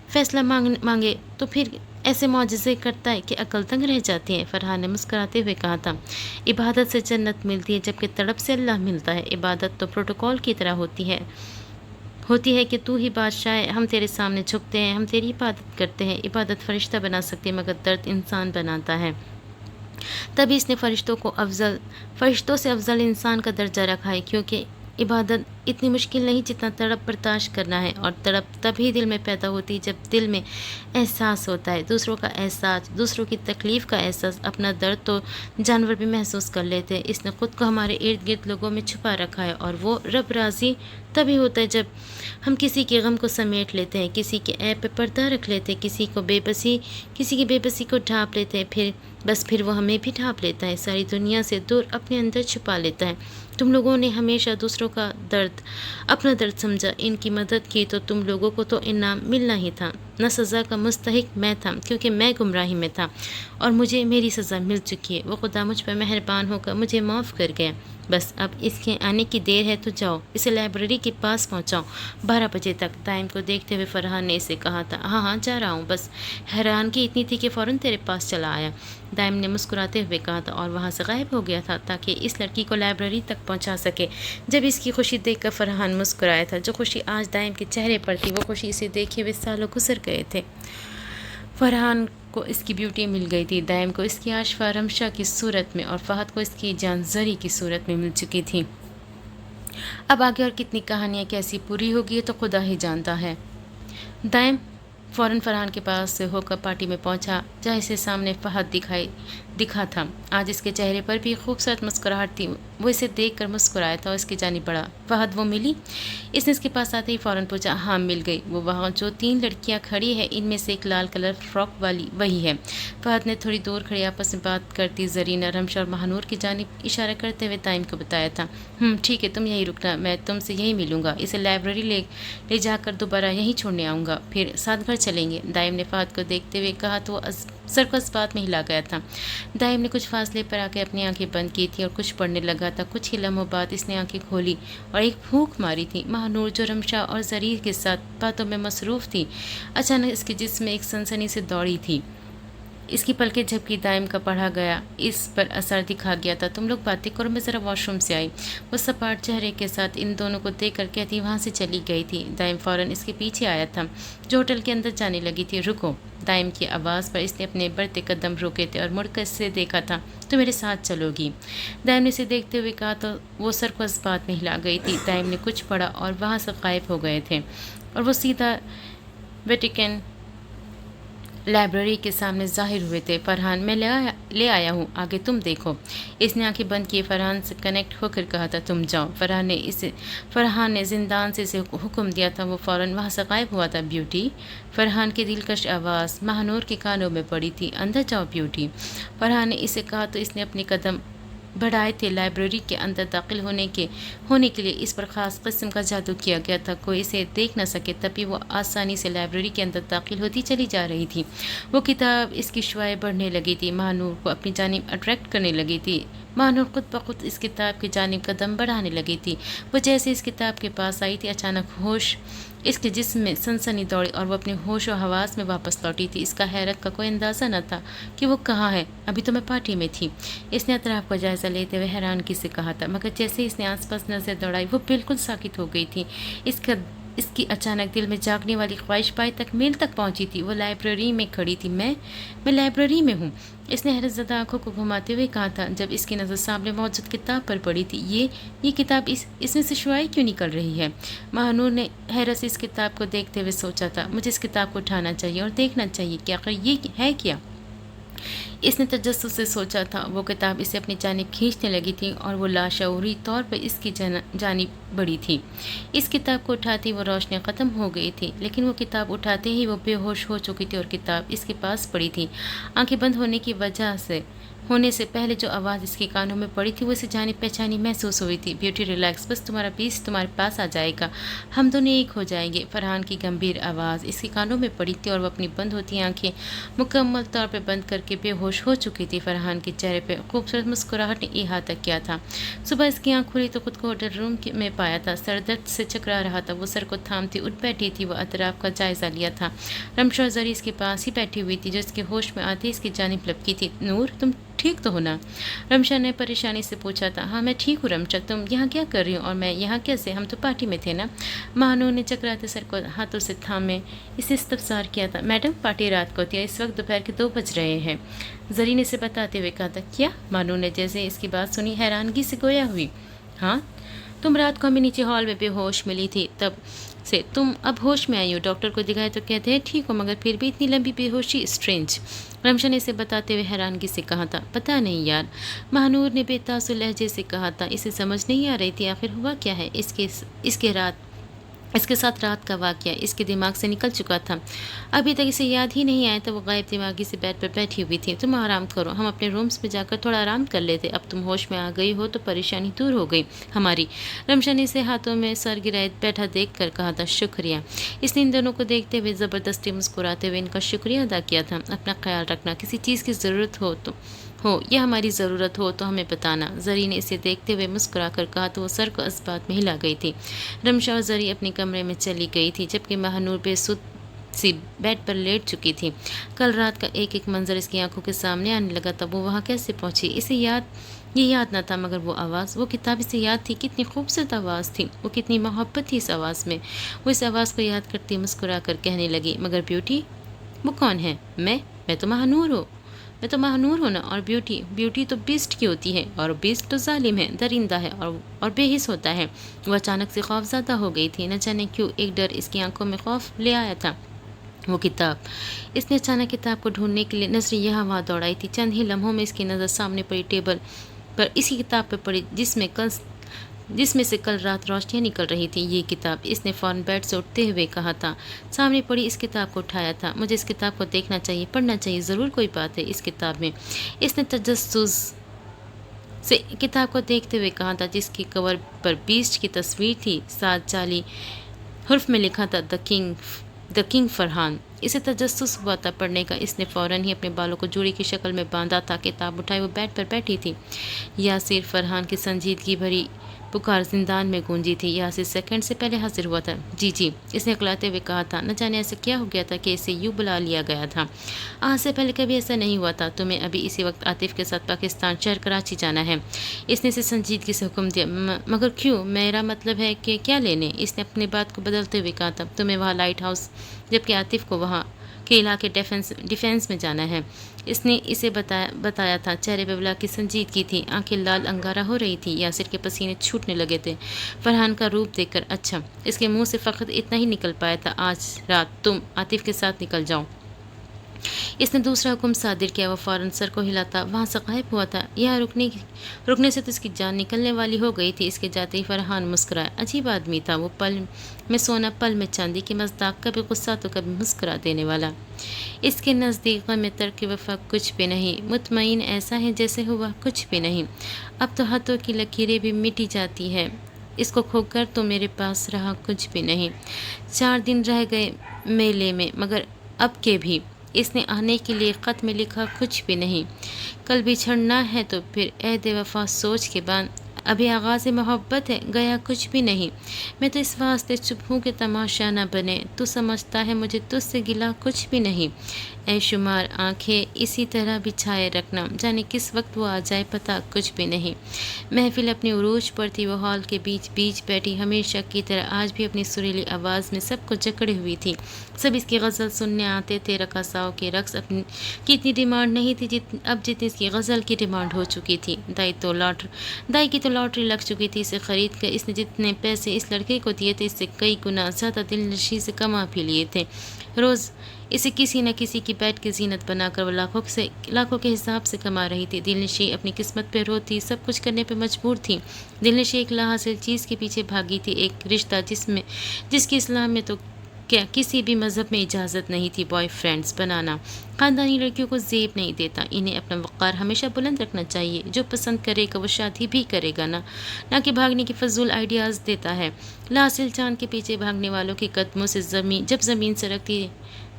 فیصلہ مانگے تو پھر ایسے معجزے کرتا ہے کہ عقل تنگ رہ جاتی ہے۔ فرحان نے مسکراتے ہوئے کہا تھا، عبادت سے جنت ملتی ہے جبکہ تڑپ سے اللہ ملتا ہے۔ عبادت تو پروٹوکول کی طرح ہوتی ہے کہ تو ہی بادشاہ ہے، ہم تیرے سامنے جھکتے ہیں، ہم تیری عبادت کرتے ہیں۔ عبادت فرشتہ بنا سکتے ہیں مگر درد انسان بناتا ہے۔ تبھی اس نے فرشتوں سے افضل انسان کا درجہ رکھا ہے، کیونکہ عبادت اتنی مشکل نہیں جتنا تڑپ برداشت کرنا ہے، اور تڑپ تبھی دل میں پیدا ہوتی ہے جب دل میں احساس ہوتا ہے، دوسروں کا احساس، دوسروں کی تکلیف کا احساس۔ اپنا درد تو جانور بھی محسوس کر لیتے ہیں۔ اس نے خود کو ہمارے ارد گرد لوگوں میں چھپا رکھا ہے، اور وہ رب راضی تبھی ہوتا ہے جب ہم کسی کے غم کو سمیٹ لیتے ہیں، کسی کے عیب پہ پردہ رکھ لیتے ہیں، کسی کی بے بسی کو ڈھانپ لیتے ہیں، پھر وہ ہمیں بھی ڈھانپ لیتا ہے، ساری دنیا سے دور اپنے اندر چھپا لیتا ہے۔ تم لوگوں نے ہمیشہ دوسروں کا درد اپنا درد سمجھا، ان کی مدد کی تو تم لوگوں کو تو انعام ملنا ہی تھا، نہ سزا کا مستحق میں تھا کیونکہ میں گمراہی میں تھا اور مجھے میری سزا مل چکی ہے۔ وہ خدا مجھ پر مہربان ہو کر مجھے معاف کر گیا۔ بس اب اس کے آنے کی دیر ہے تو جاؤ، اسے لائبریری کے پاس پہنچاؤ 12 بجے تک۔ دائم کو دیکھتے ہوئے فرحان نے اسے کہا تھا۔ ہاں ہاں جا رہا ہوں، بس حیرانگی اتنی تھی کہ فوراً تیرے پاس چلا آیا، دائم نے مسکراتے ہوئے کہا تھا اور وہاں سے غائب ہو گیا تھا تاکہ اس لڑکی کو لائبریری تک پہنچا سکے۔ جب اس کی خوشی دیکھ کر فرحان مسکرایا تھا۔ جو خوشی آج دائم کے چہرے پر تھی وہ خوشی اسے دیکھے ہوئے سالوں گزر گئے تھے۔ فرحان کو اس کی بیوٹی مل گئی تھی، دائم کو اس کی عاشقہ رمشا کی صورت میں اور فہد کو اس کی جان زری کی صورت میں مل چکی تھی۔ اب آگے اور کتنی کہانیاں کیسی پوری ہوگی یہ تو خدا ہی جانتا ہے۔ دائم فوراً فرحان کے پاس سے ہو کر پارٹی میں پہنچا جہاں اسے سامنے فہد دکھا تھا۔ آج اس کے چہرے پر بھی خوبصورت مسکراہٹ تھی۔ وہ اسے دیکھ کر مسکرایا تھا اور اس کی جانب بڑھا۔ فہد وہ ملی؟ اس نے اس کے پاس آتے ہی فوراً پوچھا۔ ہاں مل گئی، وہ وہاں جو 3 لڑکیاں کھڑی ہیں ان میں سے ایک لال کلر فراک والی وہی ہے۔ فہد نے تھوڑی دور کھڑی آپس میں بات کرتی زرینہ، رمشا اور مہانور کی جانب اشارہ کرتے ہوئے دائم کو بتایا تھا۔ ٹھیک ہے، تم یہیں رکنا، میں تم سے یہیں ملوں گا، اسے لائبریری لے جا کر دوبارہ یہیں چھوڑنے آؤں گا، پھر ساتھ گھر چلیں گے۔ دائم نے فہد کو دیکھتے ہوئے کہا تو وہ سر کو اس بات میں ہلا گیا تھا۔ دائم نے کچھ فاصلے پر آ کے اپنی آنکھیں بند کی تھی اور کچھ پڑھنے لگا تھا۔ کچھ ہی لمحوں بعد اس نے آنکھیں کھولی اور ایک پھونک ماری تھی۔ مہانور جو رمشا اور زری کے ساتھ باتوں میں مصروف تھی، اچانک اس کے جسم میں ایک سنسنی سے دوڑی تھی۔ اس کی پلکیں جھپکی، دائم کا پڑھا گیا اس پر اثر دکھا گیا تھا۔ تم لوگ باتیں کرو، میں ذرا واش روم سے آئی۔ وہ سپاٹ چہرے کے ساتھ ان دونوں کو دیکھ کر کہتی وہاں سے چلی گئی تھی۔ دائم فوراً اس کے پیچھے آیا تھا جو ہوٹل کے اندر جانے لگی تھی۔ رکو، دائم کی آواز پر اس نے اپنے بڑھتے قدم روکے تھے اور مڑ کر اسے دیکھا تھا۔ تو میرے ساتھ چلو گی؟ دائم نے اسے دیکھتے ہوئے کہا تو وہ سر کو اس بات میں ہلا گئی تھی۔ دائم نے کچھ پڑھا اور وہاں سے غائب ہو گئے تھے اور وہ سیدھا ویٹیکن لائبریری کے سامنے ظاہر ہوئے تھے۔ فرحان، میں لے آیا ہوں، آگے تم دیکھو۔ اس نے آنکھیں بند کیے فرحان سے کنیکٹ ہو کر کہا تھا تم جاؤ۔ فرحان نے زندان سے اسے حکم دیا تھا، وہ فوراً وہاں سے غائب ہوا تھا۔ بیوٹی؟ فرحان کی دلکش آواز مہانور کے کانوں میں پڑی تھی۔ اندر جاؤ بیوٹی، فرحان نے اسے کہا تو اس نے اپنے قدم بڑھائے تھے۔ لائبریری کے اندر داخل ہونے کے لیے اس پر خاص قسم کا جادو کیا گیا تھا، کوئی اسے دیکھ نہ سکے، تبھی وہ آسانی سے لائبریری کے اندر داخل ہوتی چلی جا رہی تھی۔ وہ کتاب اس کی شعاعیں بڑھنے لگی تھی، مہانور کو اپنی جانب اٹریکٹ کرنے لگی تھی۔ مہانور خود بخود اس کتاب کی جانب قدم بڑھانے لگی تھی۔ وہ جیسے اس کتاب کے پاس آئی تھی، اچانک ہوش اس کے جسم میں سنسنی دوڑی اور وہ اپنے ہوش و حواس میں واپس لوٹی تھی۔ اس کا حیرت کا کوئی اندازہ نہ تھا کہ وہ کہاں ہے، ابھی تو میں پارٹی میں تھی۔ اس نے اطراف کا جائزہ لیتے ہوئے حیرانگی سے کہا تھا، مگر جیسے اس نے آس پاس نظر دوڑائی وہ بالکل ساکت ہو گئی تھی۔ اس کی اچانک دل میں جاگنے والی خواہش پائے تک میل تک پہنچی تھی۔ وہ لائبریری میں کھڑی تھی۔ میں لائبریری میں ہوں، اس نے حیرت زدہ آنکھوں کو گھماتے ہوئے کہا تھا جب اس کی نظر سامنے موجود کتاب پر پڑی تھی۔ یہ کتاب اس میں سے شعاعیں کیوں نکل رہی ہے؟ مہانور نے حیرت سے اس کتاب کو دیکھتے ہوئے سوچا تھا، مجھے اس کتاب کو اٹھانا چاہیے اور دیکھنا چاہیے کہ آخر یہ ہے کیا۔ اس نے تجسس سے سوچا تھا۔ وہ کتاب اسے اپنی جانب کھینچنے لگی تھی اور وہ لاشعوری طور پر اس کی جانب بڑھی تھی۔ اس کتاب کو اٹھاتے وہ روشنی ختم ہو گئی تھی، لیکن وہ کتاب اٹھاتے ہی وہ بے ہوش ہو چکی تھی اور کتاب اس کے پاس پڑی تھی۔ آنکھیں بند ہونے سے پہلے جو آواز اس کے کانوں میں پڑی تھی وہ اسے جانب پہچانی محسوس ہوئی تھی۔ بیوٹی ریلیکس، بس تمہارا پیس تمہارے پاس آ جائے گا، ہم دونوں ایک ہو جائیں گے۔ فرحان کی گمبھیر آواز اس کے کانوں میں پڑی تھی اور وہ اپنی بند ہوتی آنکھیں مکمل طور پہ بند کر کے بے ہوش ہو چکی تھی۔ فرحان کے چہرے پہ خوبصورت مسکراہٹ نے احاطہ کیا تھا۔ صبح اس کی آنکھ کھلی تو خود کو ہوٹل روم میں پایا تھا، سر درد سے چکرا رہا تھا۔ وہ سر کو تھامتی اٹھ بیٹھی تھی۔ وہ اطراف کا جائزہ لیا تھا۔ رمشا اور زری اس کے پاس ہی بیٹھی ہوئی تھی جو اس کے ہوش میں آتے اس کی جانب لپکی تھی۔ نور، تم ٹھیک تو ہو نا؟ رمشا نے پریشانی سے پوچھا تھا۔ ہاں میں ٹھیک ہوں رمشا، تم یہاں کیا کر رہی ہو؟ اور میں یہاں کیسے؟ ہم تو پارٹی میں تھے نا؟ مہانور نے چکراتے سر کو ہاتھوں سے تھامے اسے استفسار کیا تھا۔ میڈم، پارٹی رات کو تھی اور اس وقت دوپہر کے 2 بج رہے ہیں، زری نے اسے بتاتے ہوئے کہا تھا۔ کیا؟ مہانور نے جیسے اس کی بات سنی حیرانگی سے گویا ہوئی۔ ہاں، تم رات کو ہمیں نیچے ہال میں بے ہوش ملی تھی، تب سے تم اب ہوش میں آئی ہو۔ ڈاکٹر کو دکھائے تو کہتے ہیں ٹھیک ہو، مگر پھر بھی اتنی لمبی بے ہوشی، اسٹرینج۔ رمشا نے اسے بتاتے ہوئے حیرانگی سے کہا تھا۔ پتہ نہیں یار، مہانور نے بے تاثر لہجے سے کہا تھا۔ اسے سمجھ نہیں آ رہی تھی آخر ہوا کیا ہے۔ اس کے رات اس کے ساتھ رات کا واقعہ اس کے دماغ سے نکل چکا تھا، ابھی تک اسے یاد ہی نہیں آیا تھا۔ وہ غائب دماغی سے بیڈ پر بیٹھی ہوئی تھی۔ تم آرام کرو، ہم اپنے رومز میں جا کر تھوڑا آرام کر لیتے، اب تم ہوش میں آ گئی ہو تو پریشانی دور ہو گئی ہماری۔ رمشا نے اسے ہاتھوں میں سر گرائے بیٹھا دیکھ کر کہا تھا، شکریہ۔ اس نے ان دونوں کو دیکھتے ہوئے زبردستی مسکراتے ہوئے ان کا شکریہ ادا کیا تھا۔ اپنا خیال رکھنا، کسی چیز کی ضرورت ہو یا ہماری ضرورت ہو تو ہمیں بتانا۔ زری نے اسے دیکھتے ہوئے مسکرا کر کہا تو وہ سر کو اس بات میں ہلا گئی تھی۔ رمشا اور زری اپنے کمرے میں چلی گئی تھی، جبکہ مہنور بے سود سی بیڈ پر لیٹ چکی تھی۔ کل رات کا ایک ایک منظر اس کی آنکھوں کے سامنے آنے لگا تھا۔ وہ وہاں کیسے پہنچی؟ اسے یہ یاد نہ تھا، مگر وہ آواز، وہ کتاب اسے یاد تھی۔ کتنی خوبصورت آواز تھی، وہ کتنی محبت تھی اس آواز میں۔ وہ اس آواز کو یاد کرتی مسکرا کر کہنے لگی، مگر بیوٹی؟ وہ کون ہے؟ میں تو مہنور ہوں۔ میں تو مہنور ہوں نا۔ اور بیوٹی تو بیسٹ کی ہوتی ہے، اور بیسٹ تو ظالم ہے، درندہ ہے اور بے حس ہوتا ہے۔ وہ اچانک سے خوف زدہ ہو گئی تھی، نہ جانے کیوں ایک ڈر اس کی آنکھوں میں خوف لے آیا تھا۔ وہ کتاب، اس نے اچانک کتاب کو ڈھونڈنے کے لیے نظریں یہاں وہاں دوڑائی تھی۔ چند ہی لمحوں میں اس کی نظر سامنے پڑی ٹیبل پر اسی کتاب پہ پڑی جس میں سے کل رات روشنیاں نکل رہی تھی۔ یہ کتاب، اس نے فوراً بیڈ سے اٹھتے ہوئے کہا تھا۔ سامنے پڑی اس کتاب کو اٹھایا تھا۔ مجھے اس کتاب کو دیکھنا چاہیے، پڑھنا چاہیے، ضرور کوئی بات ہے اس کتاب میں۔ اس نے تجسس سے کتاب کو دیکھتے ہوئے کہا تھا، جس کی کور پر بیسٹ کی تصویر تھی، ساتھ جعلی حرف میں لکھا تھا، دا کنگ فرحان۔ اسے تجسس ہوا تھا پڑھنے کا۔ اس نے فوراً ہی اپنے بالوں کو جوڑی کی شکل میں باندھا تھا، کتاب اٹھائی، وہ بیڈ پر بیٹھی تھی۔ یاسر فرحان کی سنجیدگی بھری پکار زندان میں گونجی تھی۔ یاسر سیکنڈ سے پہلے حاضر ہوا تھا۔ جی اس نے اکلاتے ہوئے کہا تھا۔ نہ جانے ایسا کیا ہو گیا تھا کہ اسے یوں بلا لیا گیا تھا۔ آج سے پہلے کبھی ایسا نہیں ہوا تھا۔ تمہیں ابھی اسی وقت عاطف کے ساتھ پاکستان شہر کراچی جانا ہے، اس نے اسے سنجیدگی سے حکم دیا۔ مگر کیوں؟ میرا مطلب ہے کہ کیا لینے؟ اس نے اپنی بات کو بدلتے ہوئے کہا تھا، تمہیں وہاں لائٹ ہاؤس، جبکہ عاطف کو وہاں کے علاقے ڈیفینس میں جانا ہے۔ اس نے اسے بتایا تھا۔ چہرے پہ بلا کی سنجیدگی تھی، آنکھیں لال انگارہ ہو رہی تھی۔ یاسر کے پسینے چھوٹنے لگے تھے فرحان کا روپ دیکھ کر۔ اچھا، اس کے منہ سے فقط اتنا ہی نکل پایا تھا، آج رات تم عاطف کے ساتھ نکل جاؤ۔ اس نے دوسرا حکم صادر کیا۔ وہ فوراً سر کو ہلاتا وہاں سے غائب ہوا تھا۔ یہاں رکنے سے تو اس کی جان نکلنے والی ہو گئی تھی۔ اس کے جاتے ہی فرحان مسکرایا۔ عجیب آدمی تھا وہ، پل میں سونا پل میں چاندی کی مصداق، کبھی غصہ تو کبھی مسکرا دینے والا۔ اس کے نزدیک غم ترک وفا کچھ بھی نہیں، مطمئن ایسا ہے جیسے ہوا کچھ بھی نہیں۔ اب تو ہاتھوں کی لکیریں بھی مٹی جاتی ہے، اس کو کھو کر تو میرے پاس رہا کچھ بھی نہیں۔ 4 دن رہ گئے میلے میں، مگر اب کے بھی اس نے آنے کے لیے خط میں لکھا کچھ بھی نہیں۔ کل بھی چھڑنا ہے تو پھر عہد وفا سوچ کے بعد، ابھی آغاز محبت ہے، گیا کچھ بھی نہیں۔ میں تو اس واسطے چپ ہوں کہ تماشا نہ بنے، تو سمجھتا ہے مجھے تجھ سے گلا کچھ بھی نہیں۔ اے شمار آنکھیں اسی طرح بچھائے رکھنا، جانے کس وقت وہ آ جائے، پتہ کچھ بھی نہیں۔ محفل اپنی عروج پر تھی، وہ ہال کے بیچ بیٹھی ہمیشہ کی طرح آج بھی اپنی سریلی آواز میں سب کو جکڑے ہوئی تھی۔ سب اس کی غزل سننے آتے تھے۔ رقاصاؤں کے رقص کی اتنی ڈیمانڈ نہیں تھی اب جتنی اس کی غزل کی ڈیمانڈ ہو چکی تھی۔ دائی کی تو لاٹری لگ چکی تھی، اسے خرید کر اس نے جتنے پیسے اس لڑکے کو دیے تھے، اس سے کئی گنا زیادہ دل نشی سے کما بھی لیے تھے۔ روز اسے کسی نہ کسی کی بیٹ کی زینت بنا کر وہ لاکھوں کے حساب سے کما رہی تھی۔ دل نشی اپنی قسمت پہ روتی، سب کچھ کرنے پہ مجبور تھی۔ دل نشی ایک لاحاصل چیز کے پیچھے بھاگی تھی، ایک رشتہ جس کی اسلام میں تو کیا کسی بھی مذہب میں اجازت نہیں تھی بوائے فرینڈز بنانا۔ خاندانی لڑکیوں کو زیب نہیں دیتا، انہیں اپنا وقار ہمیشہ بلند رکھنا چاہیے۔ جو پسند کرے گا وہ شادی بھی کرے گا، نہ کہ بھاگنے کی فضول آئیڈیاز دیتا ہے۔ لاحاصل چاند کے پیچھے بھاگنے والوں کے قدموں سے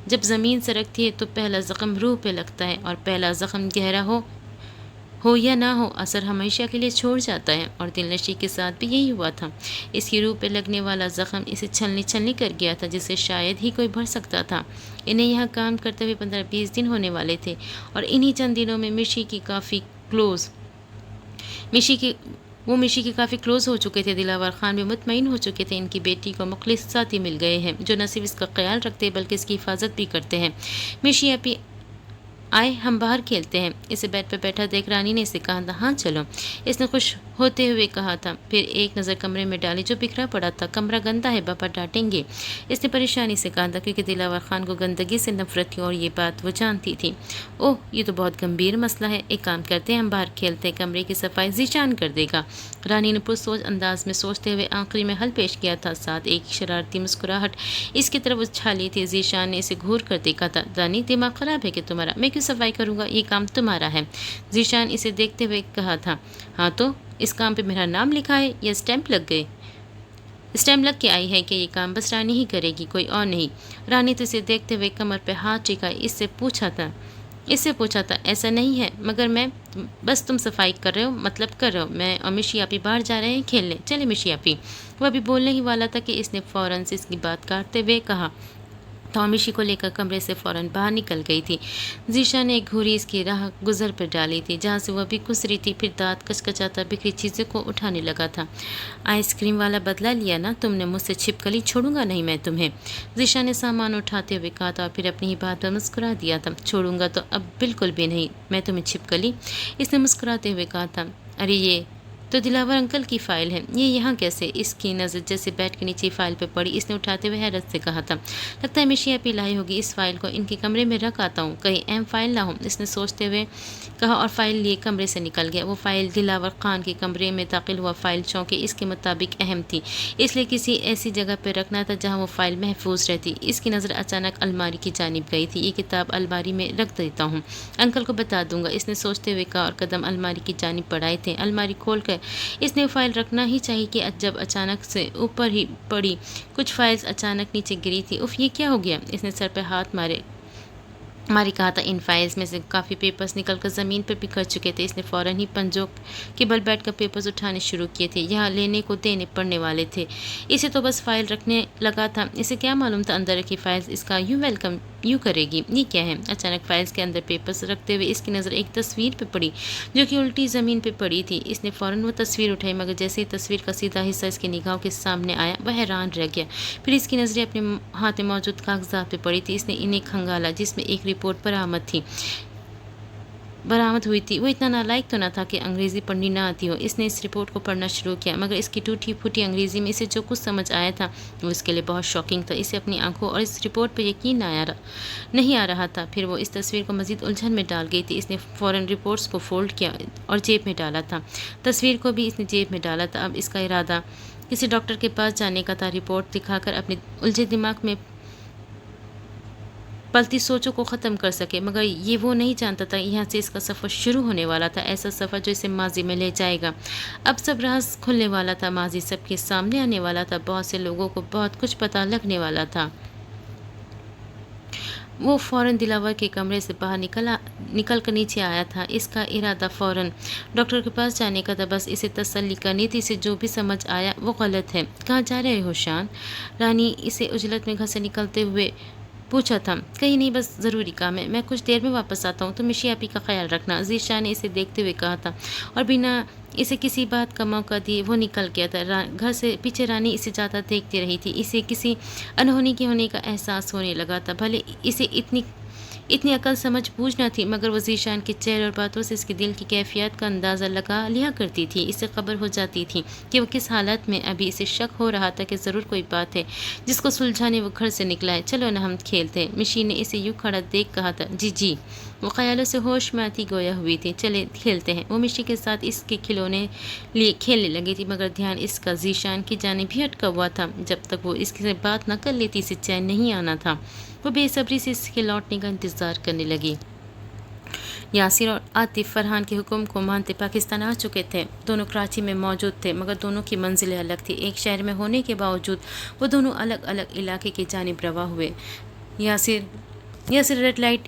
جب زمین سرکتی ہے تو پہلا زخم روح پہ لگتا ہے، اور پہلا زخم گہرا ہو یا نہ ہو، اثر ہمیشہ کے لیے چھوڑ جاتا ہے۔ اور دل نشی کے ساتھ بھی یہی ہوا تھا۔ اس کی روح پہ لگنے والا زخم اسے چھلنی کر گیا تھا، جسے شاید ہی کوئی بھر سکتا تھا۔ انہیں یہاں کام کرتے ہوئے 15-20 دن ہونے والے تھے، اور انہی چند دنوں میں مشی کی کافی کلوز ہو چکے تھے۔ دلاور خان بھی مطمئن ہو چکے تھے، ان کی بیٹی کو مخلص ساتھی مل گئے ہیں، جو نہ صرف اس کا خیال رکھتے بلکہ اس کی حفاظت بھی کرتے ہیں۔ مشی آئے ہم باہر کھیلتے ہیں۔ اسے بیڈ پہ بیٹھا دیکھ رانی نے اسے کہا تھا ہاں چلو۔ اس نے خوش ہوتے ہوئے کہا تھا، پھر ایک نظر کمرے میں ڈالی جو بکھرا پڑا تھا۔ کمرہ گندا ہے، پاپا ڈانٹیں گے، اس نے پریشانی سے کہا تھا، کیونکہ دلاور خان کو گندگی سے نفرت تھی اور یہ بات وہ جانتی تھی۔ اوہ یہ تو بہت گمبھیر مسئلہ ہے، ایک کام کرتے ہیں ہم باہر کھیلتے ہیں، کمرے کی صفائی ذیشان کر دے گا۔ رانی نے پرسوچ انداز میں سوچتے ہوئے آخری میں حل پیش کیا تھا، ساتھ ایک شرارتی مسکراہٹ اس کی طرف اچھالی تھی۔ ذیشان نے اسے گھور کر دیکھا تھا، رانی دماغ خراب ہے کہ تمہارا؟ میں کیوں صفائی کروں گا، یہ کام تمہارا ہے۔ ذیشان اسے دیکھتے ہوئے کہا تھا، ہاں تو اس کام پہ میرا نام لکھا ہے یا اسٹیمپ لگ گئے؟ اسٹیمپ لگ کے آئی ہے کہ یہ کام بس رانی ہی کرے گی، کوئی اور نہیں۔ رانی تو اسے دیکھتے ہوئے کمر پہ ہاتھ ٹکائے اس سے پوچھا تھا ایسا نہیں ہے، مگر میں بس تم صفائی کر رہے ہو مطلب کر رہے ہو، میں اور مشی آپی باہر جا رہے ہیں کھیلنے، چلے مشی آپی۔ وہ ابھی بولنے ہی والا تھا کہ اس نے فوراً سے اس کی بات کاٹتے ہوئے کہا تو مشی کو لے کر کمرے سے فوراً باہر نکل گئی تھی۔ ذیشان نے ایک گھوری اس کی راہ گزر پر ڈالی تھی جہاں سے وہ ابھی گزری رہی تھی، پھر دانت کچکچاتا بکھری چیزوں کو اٹھانے لگا تھا۔ آئس کریم والا بدلہ لیا نا تم نے، مجھ سے چھپکلی چھوڑوں گا نہیں میں تمہیں، ذیشان نے سامان اٹھاتے ہوئے کہا تھا اور پھر اپنی ہی بات پر مسکرا دیا تھا۔ چھوڑوں گا تو اب بالکل بھی نہیں، میں تمہیں چھپکلی، اس نے مسکراتے ہوئے کہا تھا۔ ارے یہ تو دلاور انکل کی فائل ہے، یہ یہاں کیسے؟ اس کی نظر جیسے بیڈ کے نیچے فائل پہ پڑی، اس نے اٹھاتے ہوئے حیرت سے کہا تھا، لگتا ہے مشی آپی لائی ہوگی، اس فائل کو ان کے کمرے میں رکھ آتا ہوں، کہیں اہم فائل نہ ہو، اس نے سوچتے ہوئے کہا اور فائل لیے کمرے سے نکل گیا۔ وہ فائل دلاور خان کے کمرے میں داخل ہوا فائل چونکہ اس کے مطابق اہم تھی، اس لیے کسی ایسی جگہ پہ رکھنا تھا جہاں وہ فائل محفوظ رہتی۔ اس کی نظر اچانک الماری کی جانب گئی تھی، یہ کتاب الماری میں رکھ دیتا ہوں، انکل کو بتا دوں گا، اس نے سوچتے ہوئے کہا اور قدم الماری کی جانب بڑھائے تھے۔ الماری کھول کر اس نے فائل رکھنا ہی چاہیے کہ جب اچانک سے اوپر ہی پڑی کچھ فائلز اچانک نیچے گری تھی۔ اف یہ کیا ہو گیا؟ اس نے سر پہ ہاتھ ماری کہا تھا، ان فائلز میں سے کافی پیپرز نکل کر زمین پر بکھر چکے تھے۔ اس نے فوراً ہی پنجوں کے بل بیٹھ کر پیپرز اٹھانے شروع کیے تھے، یہاں لینے کو دینے پڑنے والے تھے، اسے تو بس فائل رکھنے لگا تھا، اسے کیا معلوم تھا اندر رکھی فائلز اس کا یوں ویلکم یوں کرے گی۔ یہ کیا ہے؟ اچانک فائلز کے اندر پیپرز رکھتے ہوئے اس کی نظر ایک تصویر پہ پڑی جو کہ الٹی زمین پہ پڑی تھی۔ اس نے فوراً وہ تصویر اٹھائی، مگر جیسے ہی تصویر کا سیدھا حصہ اس کے نگاہوں کے سامنے آیا وہ حیران رہ گیا۔ پھر اس کی نظریں اپنے ہاتھ میں موجود کاغذات پہ پڑی تھی، اس نے انہیں کھنگالا جس میں ایک رپورٹ برآمد ہوئی تھی۔ وہ اتنا نالائق تو نہ تھا کہ انگریزی پڑھنی نہ آتی ہو۔ اس نے اس رپورٹ کو پڑھنا شروع کیا، مگر اس کی ٹوٹی پھوٹی انگریزی میں اسے جو کچھ سمجھ آیا تھا وہ اس کے لیے بہت شاکنگ تھا۔ اسے اپنی آنکھوں اور اس رپورٹ پہ یقین نہیں آ رہا تھا۔ پھر وہ اس تصویر کو مزید الجھن میں ڈال گئی تھی۔ اس نے فوراً رپورٹس کو فولڈ کیا اور جیب میں ڈالا تھا، تصویر کو بھی اس نے جیب میں ڈالا تھا۔ اب اس کا ارادہ کسی ڈاکٹر کے پاس جانے کا تھا، رپورٹ دکھا کر اپنے الجھے دماغ میں پلتی سوچوں کو ختم کر سکے، مگر یہ وہ نہیں جانتا تھا یہاں سے اس کا سفر شروع ہونے والا تھا، ایسا سفر جو اسے ماضی میں لے جائے گا۔ اب سب راز کھلنے والا تھا، ماضی سب کے سامنے آنے والا تھا، بہت سے لوگوں کو بہت کچھ پتہ لگنے والا تھا۔ وہ فوراً دلاور کے کمرے سے باہر نکل کر نیچے آیا تھا۔ اس کا ارادہ فوراً ڈاکٹر کے پاس جانے کا تھا، بس اسے تسلی کرنی تھی، اسے جو بھی سمجھ آیا وہ غلط ہے۔ کہاں جا رہے ہو شان؟ رانی اسے عجلت میں گھر سے نکلتے ہوئے پوچھا تھا۔ کہیں نہیں، بس ضروری کام ہے، میں کچھ دیر میں واپس آتا ہوں، تو مشی آپی کا خیال رکھنا، ذیشان نے اسے دیکھتے ہوئے کہا تھا اور بنا اسے کسی بات کا موقع دیے وہ نکل گیا تھا۔ گھر سے پیچھے رانی اسے جاتا دیکھتی رہی تھی، اسے کسی انہونی کے ہونے کا احساس ہونے لگا تھا، بھلے اسے اتنی عقل سمجھ بوجھ نہ تھی، مگر وہ ذیشان کے چہرے اور باتوں سے اس کے دل کی کیفیت کا اندازہ لگا لیا کرتی تھی۔ اسے خبر ہو جاتی تھی کہ وہ کس حالت میں، ابھی اسے شک ہو رہا تھا کہ ضرور کوئی بات ہے جس کو سلجھانے وہ گھر سے نکلا ہے۔ چلو نا ہم کھیلتے ہیں، مشی نے اسے یوں کھڑا دیکھ کہا تھا۔ جی وہ خیالوں سے ہوش میں آتی گویا ہوئی تھی۔ چلے کھیلتے ہیں۔ وہ مشی کے ساتھ اس کے کھلونے لیے کھیلنے لگی تھی، مگر دھیان اس کا ذیشان کی جانب بھی اٹکا ہوا تھا۔ جب تک وہ اس سے بات نہ کر لیتی اسے چین نہیں آنا تھا۔ وہ بے صبری سے اس کے لوٹنے کا انتظار کرنے لگی۔ یاسر اور عاطف فرحان کے حکم کو مانتے پاکستان آ چکے تھے، دونوں کراچی میں موجود تھے، مگر دونوں کی منزلیں الگ تھیں۔ ایک شہر میں ہونے کے باوجود وہ دونوں الگ الگ علاقے کی جانب رواں ہوئے۔ یاسر ریڈ لائٹ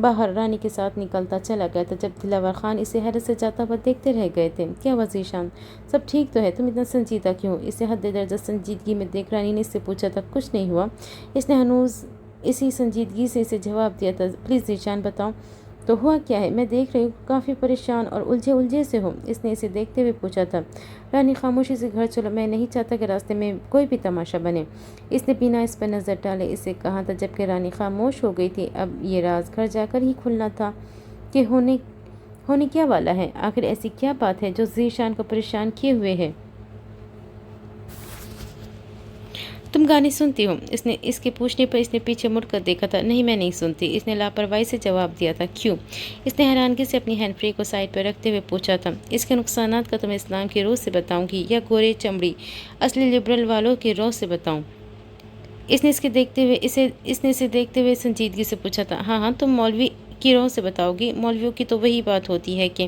باہر رانی کے ساتھ نکلتا چلا گیا تھا جب دلاور خان اسے حیرت سے جاتا ہوا دیکھتے رہ گئے تھے۔ کیا وزیر شان، سب ٹھیک تو ہے؟ تم اتنا سنجیدہ کیوں؟ اسے حد درجہ سنجیدگی میں دیکھ رانی نے اس سے پوچھا تھا۔ کچھ نہیں ہوا، اس نے ہنوز اسی سنجیدگی سے اسے جواب دیا تھا۔ پلیز ذیشان بتاؤ تو ہوا کیا ہے؟ میں دیکھ رہی ہوں کافی پریشان اور الجھے سے ہو، اس نے اسے دیکھتے ہوئے پوچھا تھا۔ رانی خاموشی سے گھر چلو، میں نہیں چاہتا کہ راستے میں کوئی بھی تماشا بنے، اس نے بنا اس پر نظر ڈالے اسے کہا تھا جبکہ رانی خاموش ہو گئی تھی۔ اب یہ راز گھر جا کر ہی کھلنا تھا کہ ہونے کیا والا ہے۔ آخر ایسی کیا بات ہے جو ذیشان کو پریشان کیے ہوئے ہے؟ تم گانے سنتی ہو؟ اس کے پوچھنے پر اس نے پیچھے مڑ کر دیکھا تھا۔ نہیں، میں نہیں سنتی، اس نے لاپرواہی سے جواب دیا تھا۔ کیوں؟ اس نے حیرانگی سے اپنی ہینڈ فری کو سائڈ پر رکھتے ہوئے پوچھا تھا۔ اس کے نقصانات کا تمہیں اسلام کی روح سے بتاؤں گی یا گورے چمڑی اصلی لبرل والوں کی روح سے بتاؤں؟ اس نے اسے دیکھتے ہوئے سنجیدگی سے پوچھا تھا۔ ہاں، تم مولوی کی روح سے بتاؤ گی؟ مولویوں کی تو وہی بات ہوتی ہے کہ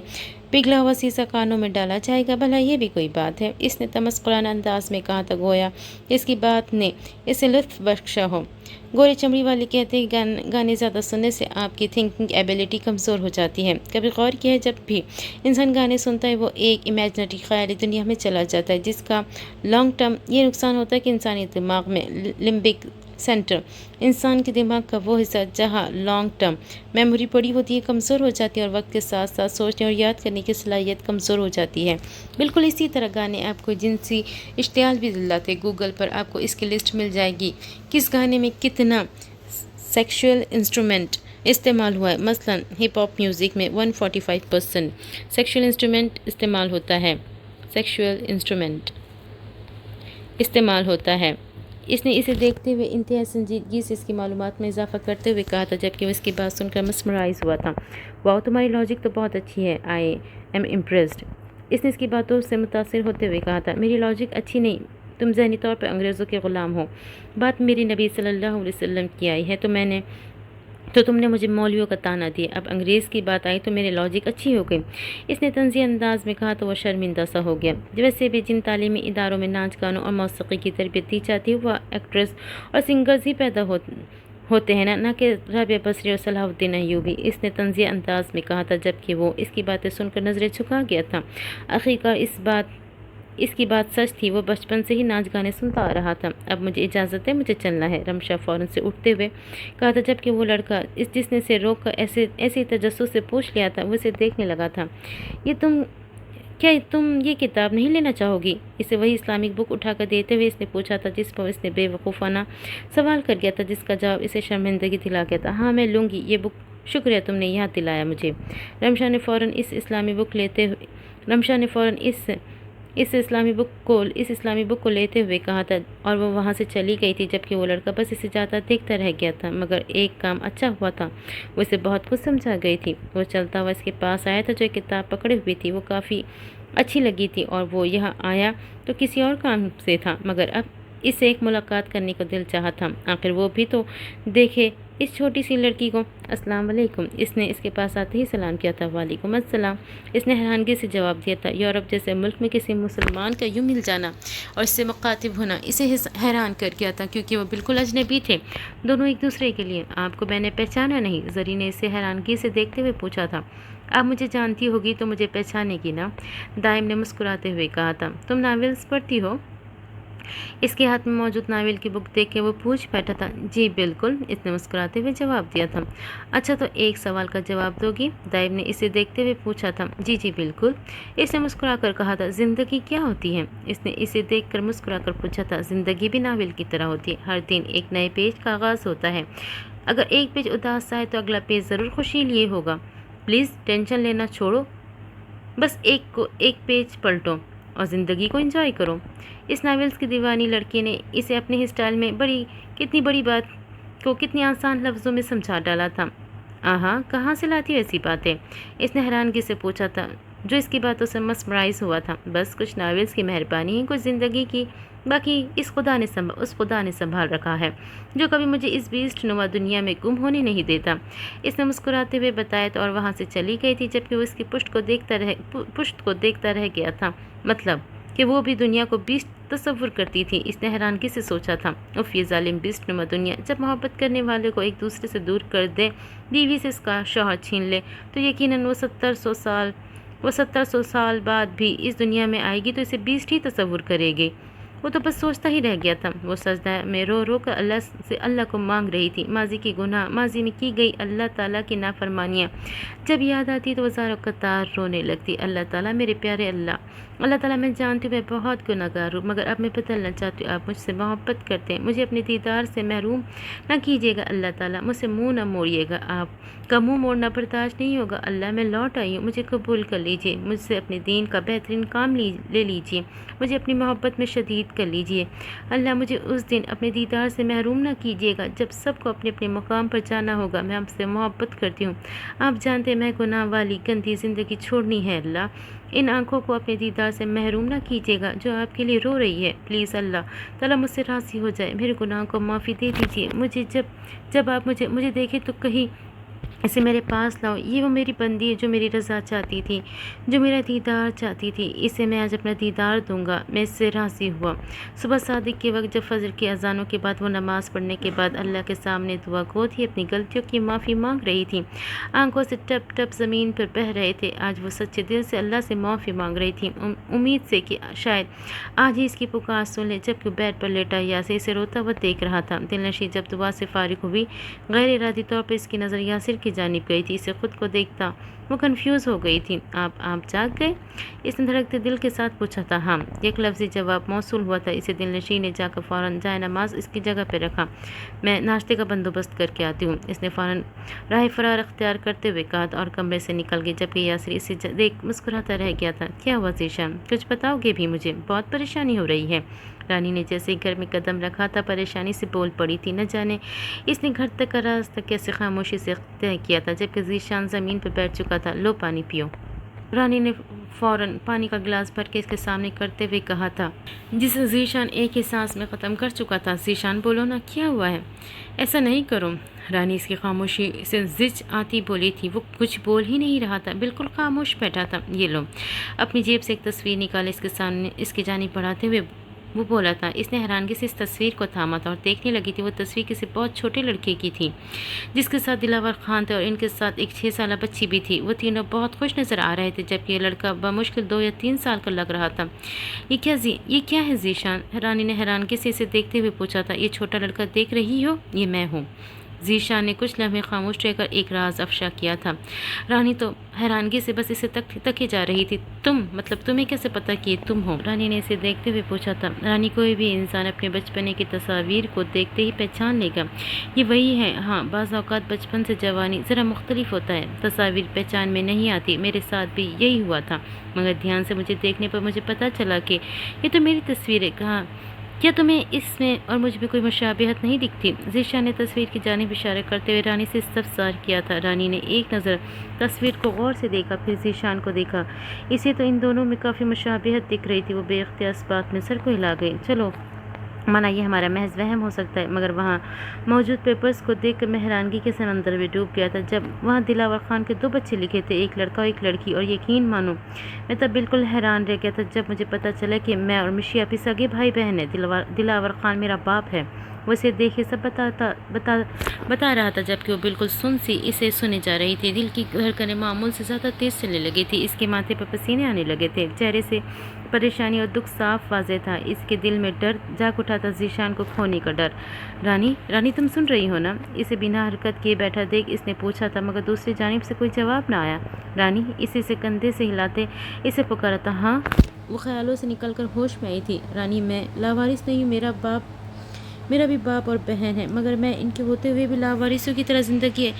پگھلا ہوا سیسا کانوں میں ڈالا جائے گا، بھلا یہ بھی کوئی بات ہے؟ اس نے تمسخرانہ انداز میں کہا تھا گویا اس کی بات نے اسے لطف بخشا ہو۔ گورے چمڑی والے کہتے ہیں گانے زیادہ سننے سے آپ کی تھنکنگ ایبیلٹی کمزور ہو جاتی ہے۔ کبھی غور کیا ہے جب بھی انسان گانے سنتا ہے وہ ایک امیجنری خیالی دنیا میں چلا جاتا ہے جس کا لانگ ٹرم یہ نقصان ہوتا ہے کہ انسانی دماغ میں لمبک سینٹر، انسان کے دماغ کا وہ حصہ جہاں لانگ ٹرم میموری پڑی ہوتی ہے، کمزور ہو جاتی ہے اور وقت کے ساتھ ساتھ سوچنے اور یاد کرنے کی صلاحیت کمزور ہو جاتی ہے۔ بالکل اسی طرح گانے آپ کو جنسی اشتعال بھی دلاتے۔ گوگل پر آپ کو اس کی لسٹ مل جائے گی کس گانے میں کتنا سیکشول انسٹرومنٹ استعمال ہوا ہے۔ مثلا ہپ ہاپ میوزک میں 145% سیکشول انسٹرومنٹ استعمال ہوتا ہے۔ اس نے اسے دیکھتے ہوئے انتہائی سنجیدگی سے اس کی معلومات میں اضافہ کرتے ہوئے کہا تھا جبکہ وہ اس کی بات سن کر مسمرائز ہوا تھا۔ واؤ، تمہاری لاجک تو بہت اچھی ہے، آئی ایم امپریسڈ۔ اس نے اس کی باتوں سے متاثر ہوتے ہوئے کہا تھا۔ میری لاجک اچھی نہیں، تم ذہنی طور پر انگریزوں کے غلام ہو۔ بات میری نبی صلی اللہ علیہ وسلم کی آئی ہے تو تم نے مجھے مولویوں کا طعنہ دیا، اب انگریز کی بات آئی تو میری لاجک اچھی ہو گئی۔ اس نے طنزیہ انداز میں کہا تو وہ شرمندہ سا ہو گیا۔ ویسے بھی جن تعلیمی اداروں میں ناچ گانوں اور موسیقی کی تربیت دی جاتی ہے وہ ایکٹریس اور سنگرز ہی پیدا ہوتے ہیں نہ کہ رابعہ بصری اور صلاح الدین ایوبی، اس نے طنزیہ انداز میں کہا تھا جبکہ وہ اس کی باتیں سن کر نظریں جھکا گیا تھا۔ آخرکار اس کی بات سچ تھی، وہ بچپن سے ہی ناچ گانے سنتا آ رہا تھا۔ اب مجھے اجازت ہے، مجھے چلنا ہے، رمشا فوراً سے اٹھتے ہوئے کہا تھا جبکہ وہ لڑکا جس نے اسے روک کر ایسے تجسس سے پوچھ لیا تھا وہ اسے دیکھنے لگا تھا۔ کیا تم یہ کتاب نہیں لینا چاہو گی؟ اسے وہی اسلامک بک اٹھا کر دیتے ہوئے اس نے پوچھا تھا جس پر اس نے بے وقوفانہ سوال کر گیا تھا جس کا جواب اسے شرمندگی دلا گیا تھا۔ ہاں، میں لوں گی یہ بک، شکریہ تم نے یاد دلایا مجھے۔ رمشا نے فوراً اس اسلامی بک کو لیتے ہوئے کہا تھا اور وہ وہاں سے چلی گئی تھی جبکہ وہ لڑکا بس اسے جاتا دیکھتا رہ گیا تھا۔ مگر ایک کام اچھا ہوا تھا، وہ اسے بہت کچھ سمجھا گئی تھی۔ وہ چلتا ہوا اس کے پاس آیا تھا جو ایک کتاب پکڑے ہوئی تھی، وہ کافی اچھی لگی تھی اور وہ یہاں آیا تو کسی اور کام سے تھا مگر اب اس سے ایک ملاقات کرنے کو دل چاہا تھا۔ آخر وہ بھی تو دیکھے اس چھوٹی سی لڑکی کو۔ السلام علیکم، اس نے اس کے پاس آتے ہی سلام کیا تھا۔ وعلیکم السلام، اس نے حیرانگی سے جواب دیا تھا۔ یورپ جیسے ملک میں کسی مسلمان کا یوں مل جانا اور اس سے مخاطب ہونا اسے حیران کر گیا تھا کیونکہ وہ بالکل اجنبی تھے دونوں ایک دوسرے کے لیے۔ آپ کو میں نے پہچانا نہیں؟ زری نے اسے حیرانگی سے دیکھتے ہوئے پوچھا تھا۔ آپ مجھے جانتی ہوگی تو مجھے پہچانے گی نا؟ دائم نے مسکراتے ہوئے کہا تھا۔ تم ناولز پڑھتی ہو؟ اس کے ہاتھ میں موجود ناول کی بک دیکھ کے وہ پوچھ بیٹھا تھا۔ جی بالکل، اس نے مسکراتے ہوئے جواب دیا تھا۔ اچھا تو ایک سوال کا جواب دو گی؟ دائم نے اسے دیکھتے ہوئے پوچھا تھا۔ جی بالکل، اس نے مسکرا کر کہا تھا۔ زندگی کیا ہوتی ہے؟ اس نے اسے دیکھ کر مسکرا کر پوچھا تھا۔ زندگی بھی ناول کی طرح ہوتی ہے، ہر دن ایک نئے پیج کا آغاز ہوتا ہے۔ اگر ایک پیج اداس ہے تو اگلا پیج ضرور خوشی لیے ہوگا۔ پلیز ٹینشن لینا چھوڑو، بس ایک پیج پلٹو اور زندگی کو انجوائے کرو۔ اس ناولز کی دیوانی لڑکی نے اسے اپنے اسٹائل میں کتنی بڑی بات کو کتنی آسان لفظوں میں سمجھا ڈالا تھا۔ آہا، کہاں سے لاتی ہو ایسی باتیں؟ اس نے حیرانگی سے پوچھا تھا جو اس کی باتوں سے مسمرائز ہوا تھا۔ بس کچھ ناولز کی مہربانی ہے، کچھ زندگی کی، باقی اس خدا نے سنبھال رکھا ہے جو کبھی مجھے اس بیسٹ نما دنیا میں گم ہونے نہیں دیتا۔ اس نے مسکراتے ہوئے بتایا تھا اور وہاں سے چلی گئی تھی جبکہ وہ اس کی پشت کو دیکھتا رہ گیا تھا۔ مطلب کہ وہ بھی دنیا کو بیسٹ تصور کرتی تھی۔ اس نے حیرانگی سے سوچا تھا، اف یہ ظالم بیسٹ نما دنیا جب محبت کرنے والے کو ایک دوسرے سے دور کر دے، بیوی سے اس کا شوہر چھین لے، تو یقیناً وہ 700 سال بعد بھی اس دنیا میں آئے گی تو اسے بیسٹ ہی تصور کرے گی۔ وہ تو بس سوچتا ہی رہ گیا تھا۔ وہ سجدہ میں رو رو کر اللہ کو مانگ رہی تھی۔ ماضی کی گناہ، ماضی میں کی گئی اللہ تعالیٰ کی نافرمانیاں جب یاد آتی تو وہ زاروں قطار رونے لگتی۔ اللہ تعالیٰ، میرے پیارے اللہ تعالیٰ، میں جانتی ہوں میں بہت گناہ گار ہوں، مگر اب میں بدلنا چاہتی ہوں۔ آپ مجھ سے محبت کرتے ہیں، مجھے اپنے دیدار سے محروم نہ کیجیے گا۔ اللہ تعالیٰ، مجھ سے منہ نہ موڑیے گا، آپ کا منہ موڑنا برداشت نہیں ہوگا۔ اللہ، میں لوٹ آئی ہوں، مجھے قبول کر لیجیے، مجھ سے اپنے دین کا بہترین کام لے لیجیے، مجھے اپنی محبت میں شدید کر لیجیے۔ اللہ، مجھے اس دن اپنے دیدار سے محروم نہ کیجیے گا جب سب کو اپنے اپنے مقام پر جانا ہوگا۔ میں آپ سے محبت کرتی ہوں، آپ جانتے ہیں میں گناہ والی گندی زندگی چھوڑنی ہے۔ اللہ، ان آنکھوں کو اپنے دیدار سے محروم نہ کیجیے گا جو آپ کے لیے رو رہی ہے۔ پلیز اللہ تعالیٰ مجھ سے راضی ہو جائے، میرے گناہوں کو معافی دے دیجیے۔ مجھے جب آپ مجھے دیکھیں تو کہیں اسے میرے پاس لاؤ۔ یہ وہ میری بندی ہے جو میری رضا چاہتی تھی، جو میرا دیدار چاہتی تھی، اسے میں آج اپنا دیدار دوں گا۔ میں اس سے راضی ہوا۔ صبح صادق کے وقت جب فجر کی اذانوں کے بعد وہ نماز پڑھنے کے بعد اللہ کے سامنے دعا گو تھی، اپنی غلطیوں کی معافی مانگ رہی تھی، آنکھوں سے ٹپ ٹپ زمین پر بہہ رہے تھے۔ آج وہ سچے دل سے اللہ سے معافی مانگ رہی تھی، امید سے کہ شاید آج ہی اس کی پکار سن لے۔ جبکہ بیڈ پر لیٹا یاسر اسے روتا ہوا دیکھ رہا تھا۔ دلنشین جب دعا سے فارغ ہوئی، غیر ارادی طور پر اس کی نظر یاسر کی جانب گئی تھی۔ اسے خود کو دیکھتا وہ کنفیوز ہو گئی تھی۔ آپ جاگ گئے؟ اس نے دھڑکتے دل کے ساتھ پوچھا تھا۔ ہاں، ایک لفظی جواب موصول ہوا تھا۔ اسے دلنشین نے جا کر فوراً جائے نماز اس کی جگہ پہ رکھا۔ میں ناشتے کا بندوبست کر کے آتی ہوں، اس نے فوراً راہ فرار اختیار کرتے ہوئے کہا اور کمرے سے نکل گئی، جبکہ یاسر اسے دیکھ مسکراتا رہ گیا تھا۔ کیا ہوا ذیشان؟ کچھ بتاؤ گے بھی؟ مجھے بہت پریشانی ہو رہی ہے۔ رانی نے جیسے ہی گھر میں قدم رکھا تھا پریشانی سے بول پڑی تھی۔ نہ جانے اس نے گھر تک کا راستہ کیسے خاموشی سے طے کیا تھا، جبکہ ذیشان زمین پر بیٹھ چکا تھا۔ لو پانی پیو۔ رانی نے فوراً پانی کا گلاس بھر کے اس کے سامنے کرتے ہوئے کہا تھا، جسے ذیشان ایک ہی سانس میں ختم کر چکا تھا۔ ذیشان، بولو نا، کیا ہوا ہے؟ ایسا نہیں کرو۔ رانی اس کی خاموشی سے زج آتی بولی تھی۔ وہ کچھ بول ہی نہیں رہا تھا، بالکل خاموش بیٹھا تھا۔ یہ لو۔ اپنی جیب سے ایک تصویر نکال اس کے سامنے اس کی جانب بڑھاتے ہوئے وہ بولا تھا۔ اس نے حیرانگی سے اس تصویر کو تھاما تھا اور دیکھنے لگی تھی۔ وہ تصویر کسی بہت چھوٹے لڑکے کی تھی جس کے ساتھ دلاور خان تھے اور ان کے ساتھ ایک 6 سالہ بچی بھی تھی۔ وہ تینوں بہت خوش نظر آ رہے تھے، جبکہ یہ لڑکا بمشکل 2 یا 3 سال کا لگ رہا تھا۔ یہ کیا ہے ذیشان؟ رانی نے حیرانگی سے اسے دیکھتے ہوئے پوچھا تھا۔ یہ چھوٹا لڑکا دیکھ رہی ہو، یہ میں ہوں۔ ذیشان نے کچھ لمحے خاموش رہ کر ایک راز افشا کیا تھا۔ رانی تو حیرانگی سے بس اسے تکے جا رہی تھی۔ تمہیں کیسے پتا کہ یہ تم ہو؟ رانی نے اسے دیکھتے ہوئے پوچھا تھا۔ رانی، کوئی بھی انسان اپنے بچپنے کی تصاویر کو دیکھتے ہی پہچان لے گا، یہ وہی ہے۔ ہاں، بعض اوقات بچپن سے جوانی ذرا مختلف ہوتا ہے، تصاویر پہچان میں نہیں آتی۔ میرے ساتھ بھی یہی ہوا تھا، مگر دھیان سے مجھے دیکھنے پر مجھے پتا چلا کہ یہ تو میری تصویر ہے۔ کہا، کیا تمہیں اس میں اور مجھ میں کوئی مشابہت نہیں دکھتی؟ ذیشان نے تصویر کی جانب اشارہ کرتے ہوئے رانی سے استفسار کیا تھا۔ رانی نے ایک نظر تصویر کو غور سے دیکھا، پھر ذیشان کو دیکھا۔ اسے تو ان دونوں میں کافی مشابہت دکھ رہی تھی۔ وہ بے اختیار اس بات میں سر کو ہلا گئی۔ چلو مانا یہ ہمارا محض وہم ہو سکتا ہے، مگر وہاں موجود پیپرز کو دیکھ کر میں حیرانگی کے سمندر میں ڈوب گیا تھا۔ جب وہاں دلاور خان کے 2 بچے لکھے تھے، ایک لڑکا اور ایک لڑکی، اور یقین مانو میں تب بالکل حیران رہ گیا تھا جب مجھے پتا چلا کہ میں اور مشی آپی سگے بھائی بہن ہیں۔ دلاور خان میرا باپ ہے۔ وہ اسے دیکھے سب بتا رہا تھا، جبکہ وہ بالکل سن سی اسے سنے جا رہی تھی۔ دل کی دھڑکنیں معمول سے زیادہ تیز چلنے لگی تھی، اس کے ماتھے پر پسینے آنے لگے تھے، چہرے سے پریشانی اور دکھ صاف واضح تھا۔ اس کے دل میں ڈر جاگ اٹھا تھا، ذیشان کو کھونے کا ڈر۔ رانی تم سن رہی ہو نا؟ اسے بنا حرکت کیے بیٹھا دیکھ اس نے پوچھا تھا، مگر دوسری جانب سے کوئی جواب نہ آیا۔ رانی اسے کندھے سے ہلاتے اسے پکارا تھا۔ ہاں، وہ خیالوں سے نکل کر ہوش میں آئی تھی۔ رانی، میں لاوارث نہیں ہوں، میرا بھی باپ اور بہن ہے، مگر میں ان کے ہوتے ہوئے بھی لاوارثوں کی طرح زندگی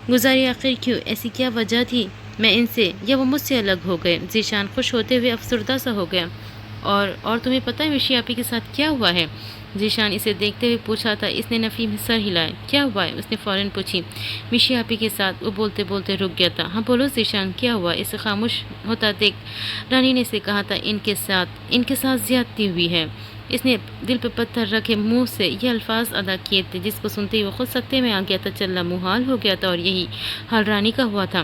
گزاری۔ آخر کیوں؟ ایسی کیا وجہ تھی میں ان سے یا وہ مجھ سے الگ ہو گئے؟ ذیشان خوش ہوتے ہوئے افسردہ سا ہو گیا۔ اور تمہیں پتہ ہے مشی آپی کے ساتھ کیا ہوا ہے؟ ذیشان اسے دیکھتے ہوئے پوچھا تھا۔ اس نے نفی میں سر ہلایا۔ کیا ہوا ہے؟ اس نے فوراً پوچھی۔ مشی آپی کے ساتھ۔ وہ بولتے بولتے رک گیا تھا۔ ہاں بولو ذیشان، کیا ہوا؟ اسے خاموش ہوتا دیکھ رانی نے اسے کہا تھا، ان کے ساتھ زیادتی ہوئی ہے۔ اس نے دل پہ پتھر رکھے منہ سے یہ الفاظ ادا کیے تھے جس کو سنتے ہی وہ خود سکتے میں آ گیا تھا، چلنا محال ہو گیا تھا، اور یہی حال رانی کا ہوا تھا۔